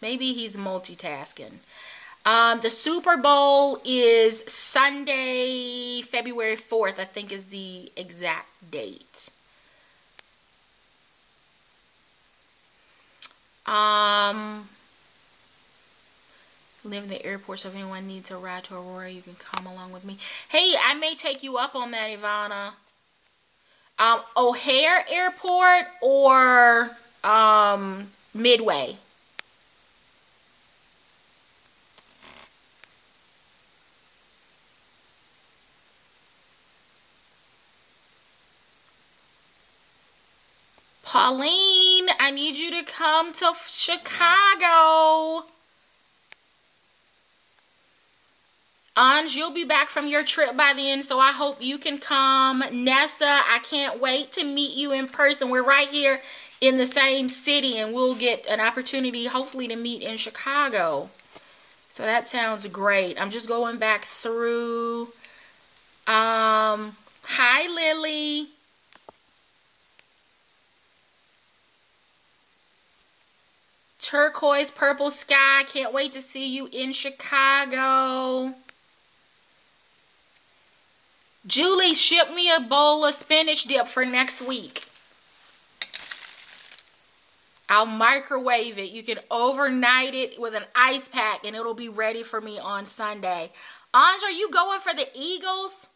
Maybe he's multitasking. The Super Bowl is Sunday, February 4th, I think is the exact date. Live in the airport, so if anyone needs a ride to Aurora, you can come along with me. Hey, I may take you up on that, Ivana. O'Hare Airport or Midway? Pauline, I need you to come to Chicago. Anj, you'll be back from your trip by then, so I hope you can come. Nessa, I can't wait to meet you in person. We're right here in the same city, and we'll get an opportunity, hopefully, to meet in Chicago. So that sounds great. I'm just going back through. Hi, Lily. Turquoise purple sky. Can't wait to see you in Chicago. Julie, ship me a bowl of spinach dip for next week. I'll microwave it. You can overnight it with an ice pack and it'll be ready for me on Sunday. Anj, are you going for the Eagles?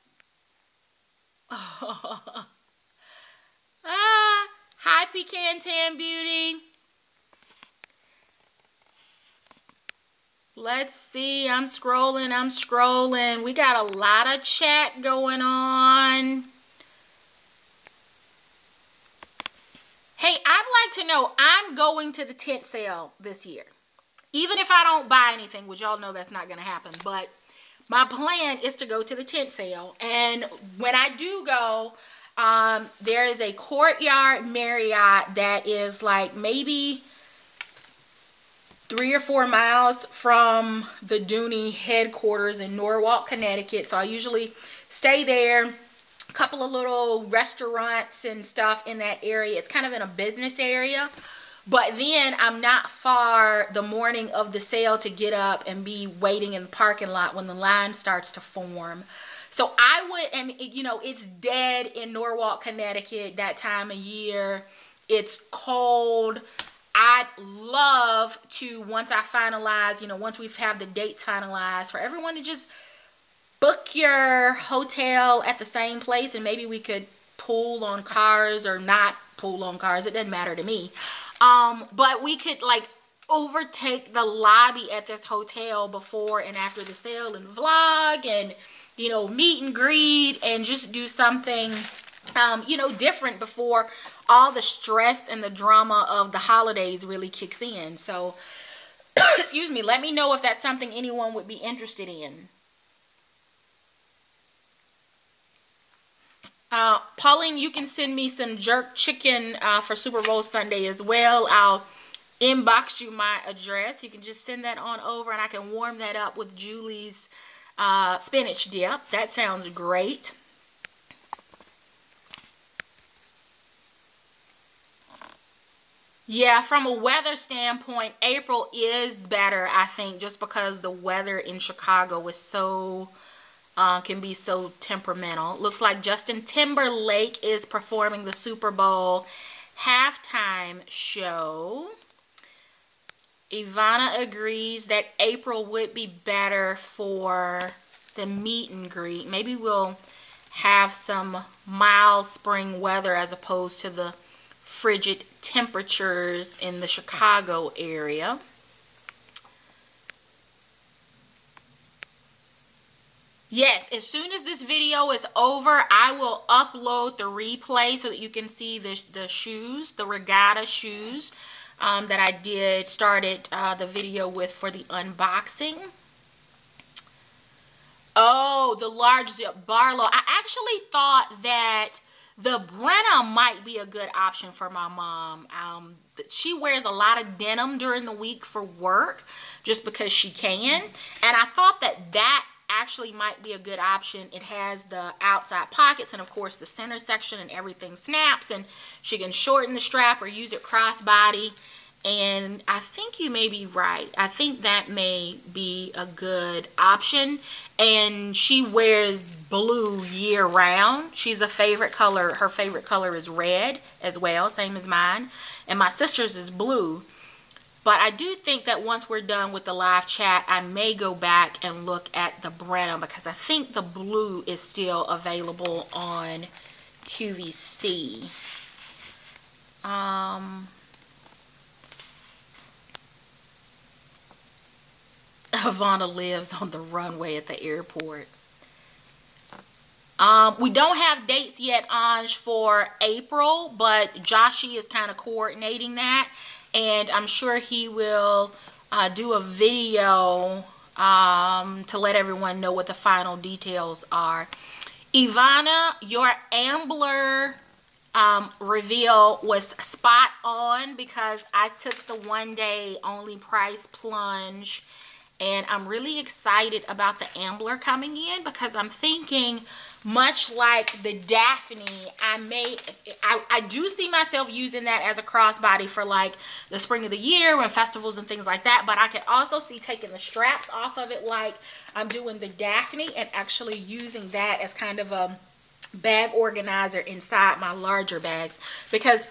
Hi, Pecan Tan Beauty. Let's see. I'm scrolling. We got a lot of chat going on. Hey, I'd like to know, I'm going to the tent sale this year. Even if I don't buy anything, which y'all know that's not going to happen. But my plan is to go to the tent sale. And when I do go, there is a Courtyard Marriott that is like maybe 3 or 4 miles from the Dooney headquarters in Norwalk, Connecticut. So I usually stay there. A couple of little restaurants and stuff in that area. It's kind of in a business area. But then I'm not far the morning of the sale to get up and be waiting in the parking lot when the line starts to form. So I would, and you know, it's dead in Norwalk, Connecticut that time of year. It's cold. I'd love to, once I finalize, you know, once we have the dates finalized, for everyone to just book your hotel at the same place, and maybe we could pool on cars or not pool on cars. It doesn't matter to me. But we could like overtake the lobby at this hotel before and after the sale and vlog and, you know, meet and greet and just do something, you know, different before all the stress and the drama of the holidays really kicks in. So, excuse me, let me know if that's something anyone would be interested in. Pauline, you can send me some jerk chicken for Super Bowl Sunday as well. I'll inbox you my address. You can just send that on over and I can warm that up with Julie's spinach dip. That sounds great. Yeah, from a weather standpoint, April is better, I think, just because the weather in Chicago was so can be so temperamental. Looks like Justin Timberlake is performing the Super Bowl halftime show. Ivana agrees that April would be better for the meet and greet. Maybe we'll have some mild spring weather as opposed to the frigid temperatures in the Chicago area. Yes, as soon as this video is over, I will upload the replay so that you can see the shoes, the Regatta shoes that I started the video with for the unboxing. Oh, the large zip Barlow. I actually thought that the Brenna might be a good option for my mom. She wears a lot of denim during the week for work just because she can. And I thought that actually might be a good option. It has the outside pockets and of course the center section, and everything snaps, and she can shorten the strap or use it crossbody. And I think you may be right. I think that may be a good option. And she wears blue year round. She's a favorite color. Her favorite color is red as well, same as mine. And my sister's is blue. But I do think that once we're done with the live chat, I may go back and look at the Brenna, because I think the blue is still available on QVC. Ivana lives on the runway at the airport. We don't have dates yet, Anj, for April, but Joshie is kind of coordinating that. And I'm sure he will do a video to let everyone know what the final details are. Ivana, your Ambler reveal was spot on, because I took the one-day only price plunge. And I'm really excited about the Ambler coming in, because I'm thinking, much like the Daphne, I do see myself using that as a crossbody for like the spring of the year when festivals and things like that. But I could also see taking the straps off of it like I'm doing the Daphne, and actually using that as kind of a bag organizer inside my larger bags, because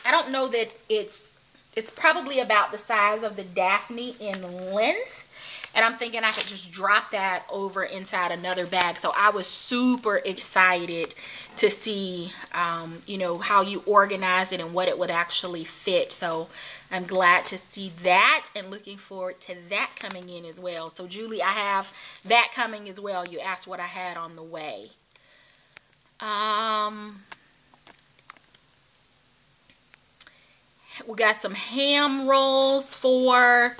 I don't know that it's probably about the size of the Daphne in length. And I'm thinking I could just drop that over inside another bag. So I was super excited to see, you know, how you organized it and what it would actually fit. So I'm glad to see that, and looking forward to that coming in as well. So Julie, I have that coming as well. You asked what I had on the way. We got some ham rolls for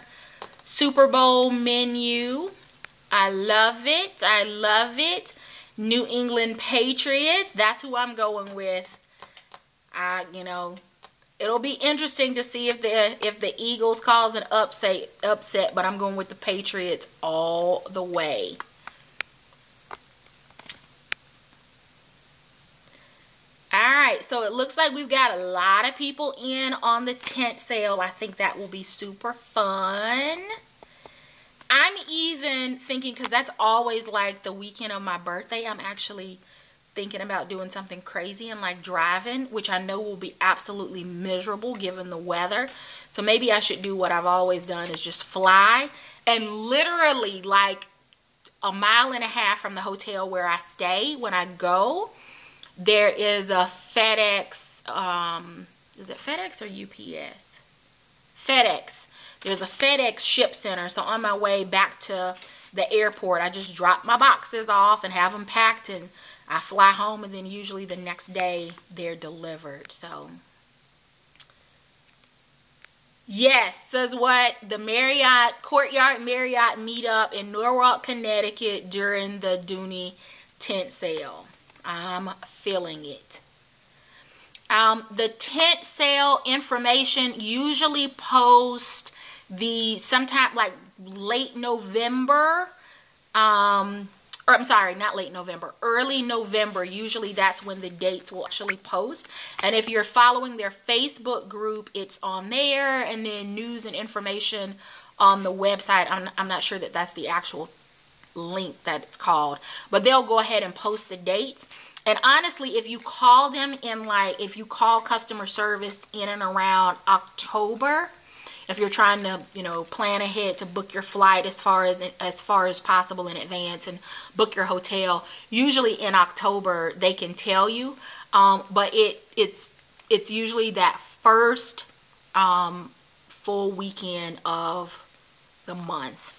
Super Bowl menu. I love it. I love it. New England Patriots. That's who I'm going with. You know, it'll be interesting to see if the Eagles cause an upset, but I'm going with the Patriots all the way. Alright, so it looks like we've got a lot of people in on the tent sale. I think that will be super fun. I'm even thinking, because that's always like the weekend of my birthday, I'm actually thinking about doing something crazy and like driving, which I know will be absolutely miserable given the weather. So maybe I should do what I've always done, is just fly. And literally like a mile and a half from the hotel where I stay, when I go, there is a FedEx, is it FedEx or UPS? FedEx. There's a FedEx ship center. So on my way back to the airport, I just drop my boxes off and have them packed, and I fly home, and then usually the next day they're delivered. So yes, says what? The Courtyard Marriott meetup in Norwalk, Connecticut during the Dooney tent sale. I'm feeling it. The tent sale information usually post sometime like late November, or I'm sorry, not late November, early November. Usually that's when the dates will actually post. And if you're following their Facebook group, it's on there, and then news and information on the website. I'm not sure that that's the actual link that it's called, but they'll go ahead and post the dates. And honestly, if you call them in, like, if you call customer service in and around October, if you're trying to, you know, plan ahead to book your flight as far as possible in advance and book your hotel, usually in October they can tell you. But it's usually that first full weekend of the month.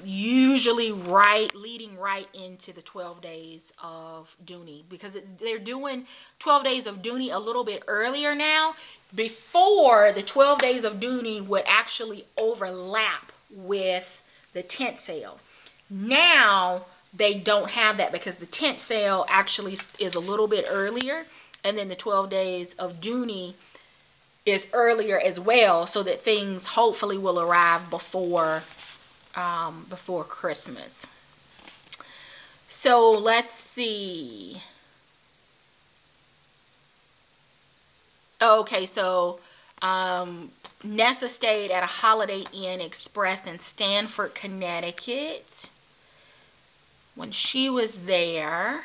Usually leading right into the 12 days of Dooney, because they're doing 12 days of Dooney a little bit earlier now. Before, the 12 days of Dooney would actually overlap with the tent sale. Now they don't have that, because the tent sale actually is a little bit earlier, and then the 12 days of Dooney is earlier as well, so that things hopefully will arrive before Christmas. So let's see. Okay, so Nessa stayed at a Holiday Inn Express in Stamford, Connecticut when she was there.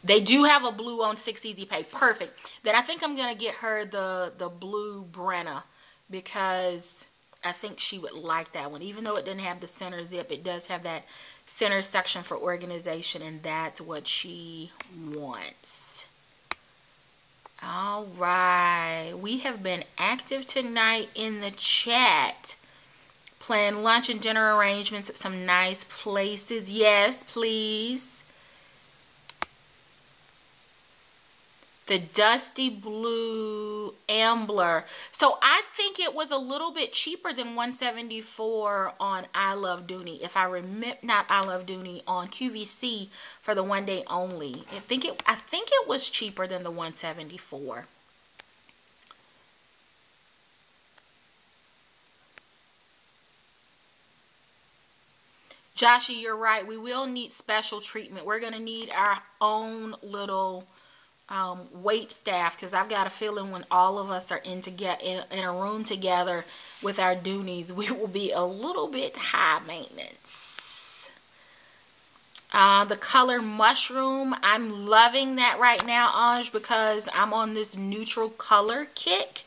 They do have a blue on 6 Easy Pay. Perfect. Then I think I'm going to get her the blue Brenna, because I think she would like that one. Even though it didn't have the center zip, it does have that center section for organization, and that's what she wants. All right. We have been active tonight in the chat. Plan lunch and dinner arrangements at some nice places. Yes, please. The dusty blue Ambler. So I think it was a little bit cheaper than $174 on I Love Dooney. If I remember, not I Love Dooney, on QVC for the one day only. I think it was cheaper than the $174. Joshy, you're right. We will need special treatment. We're going to need our own little wait staff, because I've got a feeling when all of us are in a room together with our Doonies, we will be a little bit high maintenance. The color mushroom, I'm loving that right now, Ange, because I'm on this neutral color kick,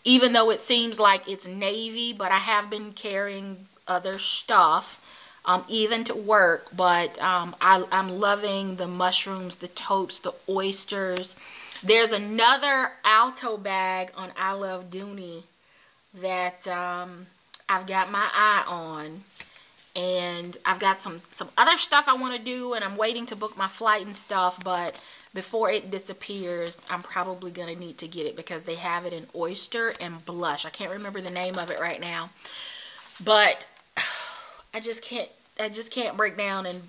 even though it seems like it's navy, but I have been carrying other stuff even to work, but I'm loving the mushrooms, the taupes, the oysters. There's another Alto bag on I Love Dooney that I've got my eye on, and I've got some other stuff I want to do, and I'm waiting to book my flight and stuff, but before it disappears, I'm probably going to need to get it, because they have it in oyster and blush. I can't remember the name of it right now, but I just can't break down and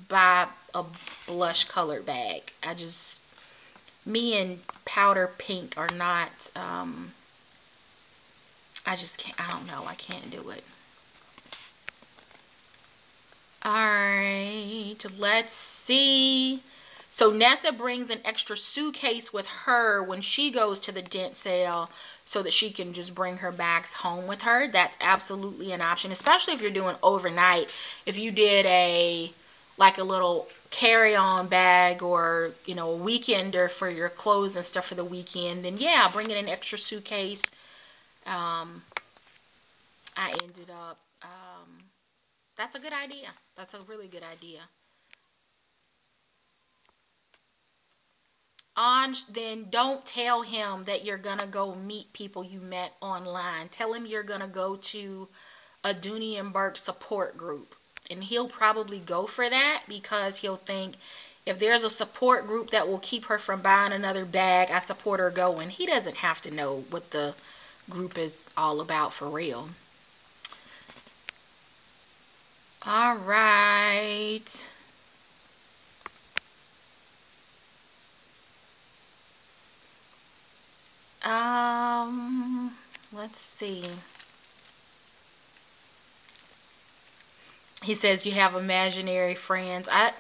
buy a blush colored bag. Me and powder pink are not, I just can't, I don't know, I can't do it. Alright, let's see. So Nessa brings an extra suitcase with her when she goes to the dent sale, so that she can just bring her bags home with her. That's absolutely an option, especially if you're doing overnight. If you did like a little carry-on bag, or, you know, a weekender for your clothes and stuff for the weekend, then yeah, bring in an extra suitcase. I ended up, that's a good idea. That's a really good idea. Ange, then don't tell him that you're gonna go meet people you met online. Tell him you're gonna go to a Dooney Bourke support group, and he'll probably go for that, because he'll think, if there's a support group that will keep her from buying another bag, I support her going. He doesn't have to know what the group is all about for real. All right. Let's see. He says you have imaginary friends. I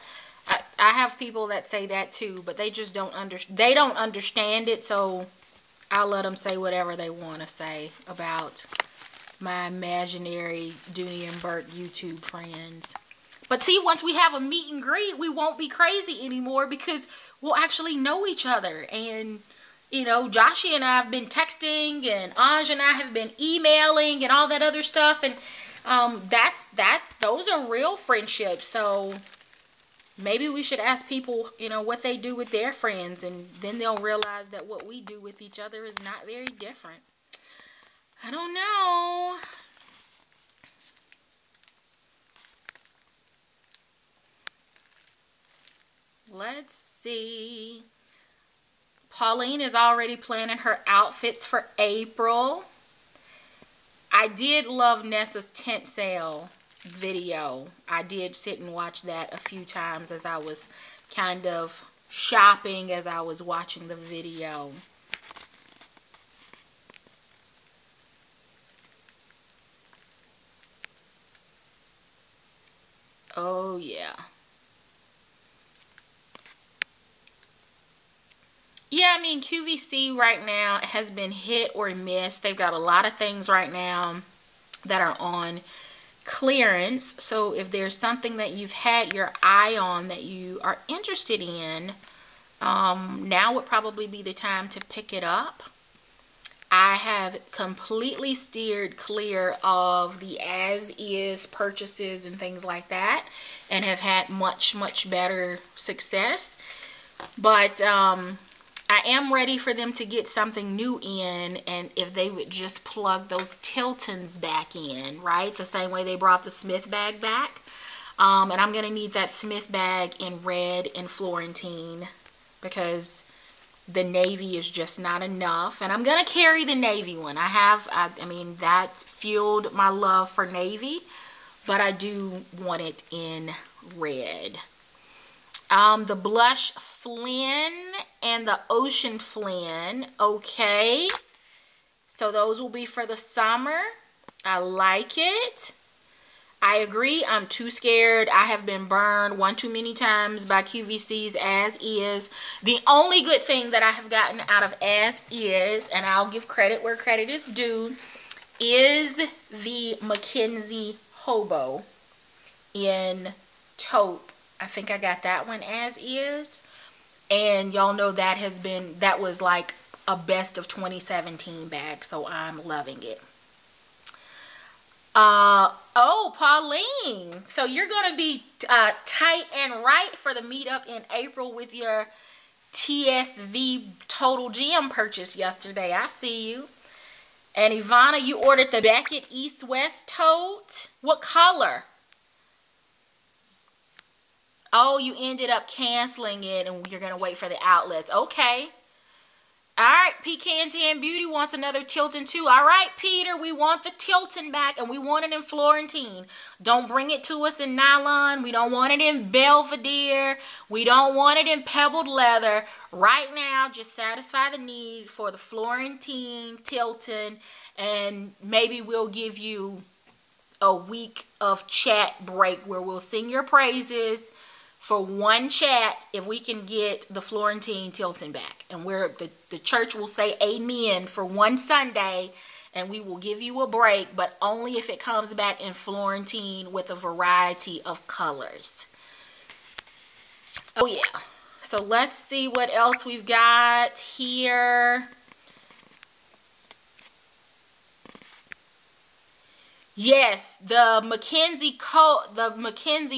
have people that say that too, but they just don't understand it, so I'll let them say whatever they want to say about my imaginary Dooney and Bourke YouTube friends. But see, once we have a meet and greet, we won't be crazy anymore because we'll actually know each other. And, you know, Joshy and I have been texting, and Anj and I have been emailing and all that other stuff. And those are real friendships. So maybe we should ask people, you know, what they do with their friends, and then they'll realize that what we do with each other is not very different. I don't know. Let's see. Pauline is already planning her outfits for April. I did love Nessa's tent sale video. I did sit and watch that a few times as I was kind of shopping as I was watching the video. Oh yeah. Yeah, I mean, QVC right now has been hit or miss. They've got a lot of things right now that are on clearance. So if there's something that you've had your eye on that you are interested in, now would probably be the time to pick it up. I have completely steered clear of the as-is purchases and things like that, and have had much, much better success. But I am ready for them to get something new in, and if they would just plug those Tiltons back in, right? The same way they brought the Smith bag back. And I'm going to need that Smith bag in red and Florentine because the navy is just not enough. And I'm going to carry the navy one. I mean, that fueled my love for navy, but I do want it in red. The blush Flynn and the Ocean Flynn. Okay. So those will be for the summer. I like it. I agree. I'm too scared. I have been burned one too many times by QVC's as is. The only good thing that I have gotten out of as is, and I'll give credit where credit is due, is the Mackenzie Hobo in taupe. I think I got that one as is. And y'all know that was like a best of 2017 bag. So I'm loving it. Oh, Pauline. So you're going to be tight and right for the meetup in April with your TSV Total Gem purchase yesterday. I see you. And Ivana, you ordered the Beckett East West tote. What color? Oh, you ended up canceling it and you're going to wait for the outlets. Okay. All right, Pecan Tan Beauty wants another Tilton too. All right, Peter, we want the Tilton back and we want it in Florentine. Don't bring it to us in nylon. We don't want it in Belvedere. We don't want it in pebbled leather. Right now, just satisfy the need for the Florentine Tilton, and maybe we'll give you a week of chat break where we'll sing your praises for one chat if we can get the Florentine Tilton back. And the church will say amen for one Sunday, and we will give you a break, but only if it comes back in Florentine with a variety of colors. Oh yeah. So let's see what else we've got here. Yes, the Mackenzie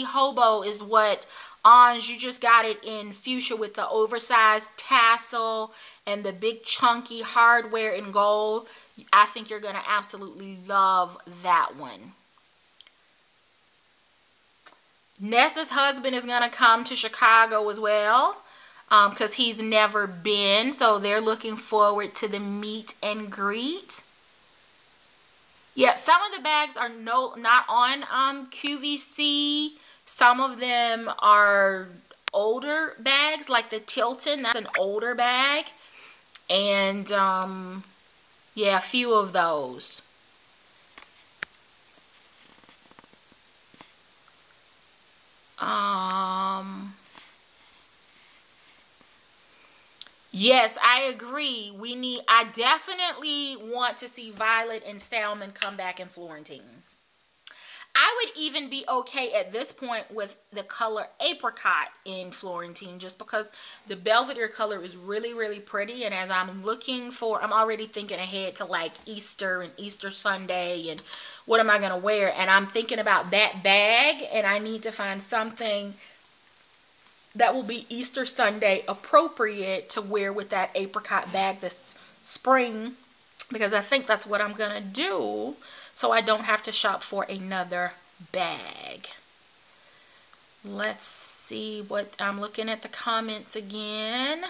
Hobo is what Anj, you just got it in fuchsia with the oversized tassel and the big chunky hardware in gold. I think you're going to absolutely love that one. Nessa's husband is going to come to Chicago as well because he's never been. So they're looking forward to the meet and greet. Yeah, some of the bags are not on QVC. Some of them are older bags, like the Tilton. That's an older bag. And, yeah, a few of those. Yes, I agree. I definitely want to see violet and salmon come back in Florentine. I would even be okay at this point with the color apricot in Florentine, just because the Belvedere color is really, really pretty. And as I'm already thinking ahead to like Easter and Easter Sunday and what am I going to wear. And I'm thinking about that bag, and I need to find something that will be Easter Sunday appropriate to wear with that apricot bag this spring, because I think that's what I'm going to do, so I don't have to shop for another bag. Let's see what I'm looking at the comments again.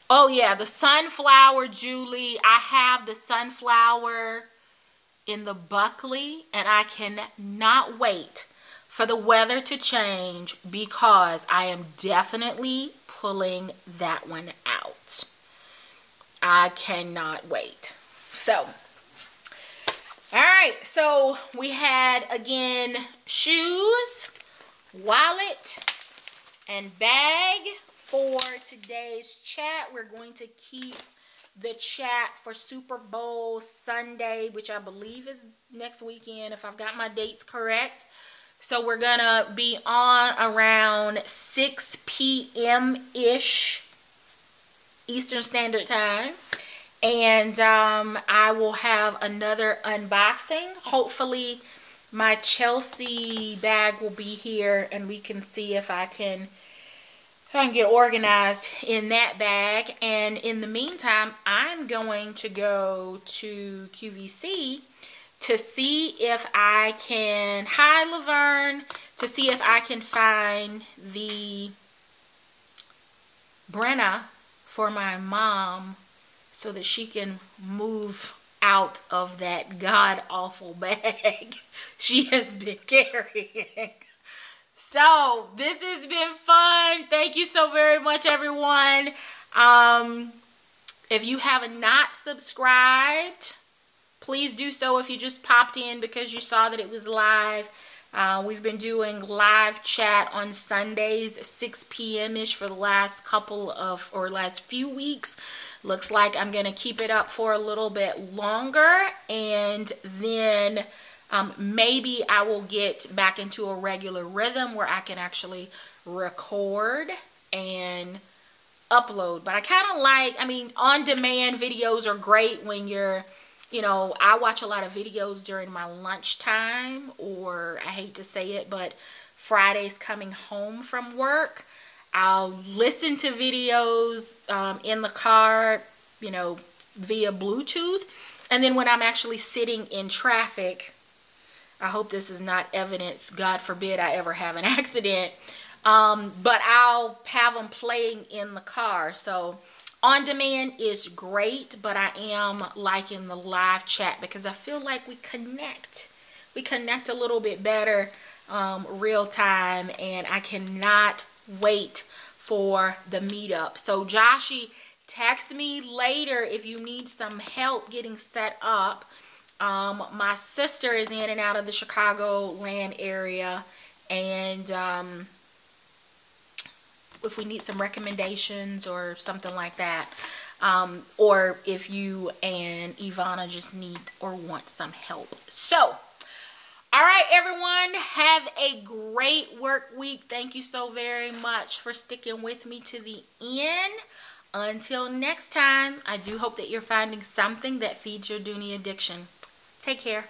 Oh yeah, the sunflower, Julie. I have the sunflower in the Buckley, and I cannot wait for the weather to change, because I am definitely pulling that one out. I cannot wait. So, all right, so we had, again, shoes, wallet, and bag for today's chat. We're going to keep the chat for Super Bowl Sunday, which I believe is next weekend, if I've got my dates correct. So we're gonna be on around 6 p.m.-ish Eastern Standard Time. And I will have another unboxing. Hopefully my Chelsea bag will be here, and we can see if I can get organized in that bag. And in the meantime, I'm going to go to QVC to see if I can, hi Laverne, to see if I can find the Brenna for my mom so that she can move out of that god-awful bag she has been carrying. So, this has been fun. Thank you so very much, everyone. If you have not subscribed, please do so if you just popped in because you saw that it was live. We've been doing live chat on Sundays, 6 p.m.-ish for the last last few weeks. Looks like I'm going to keep it up for a little bit longer, and then maybe I will get back into a regular rhythm where I can actually record and upload. But I kind of like, on-demand videos are great when you're, I watch a lot of videos during my lunchtime, or I hate to say it, but Fridays coming home from work. I'll listen to videos in the car, via Bluetooth. And then when I'm actually sitting in traffic, I hope this is not evidence, God forbid I ever have an accident, but I'll have them playing in the car. So on demand is great, but I am liking the live chat because I feel like we connect a little bit better real time, and I cannot wait for the meetup. So Joshy, text me later if you need some help getting set up. My sister is in and out of the Chicagoland area, and if we need some recommendations or something like that, or if you and Ivana just need or want some help. So, all right, everyone, have a great work week. Thank you so very much for sticking with me to the end. Until next time, I do hope that you're finding something that feeds your Dooney addiction. Take care.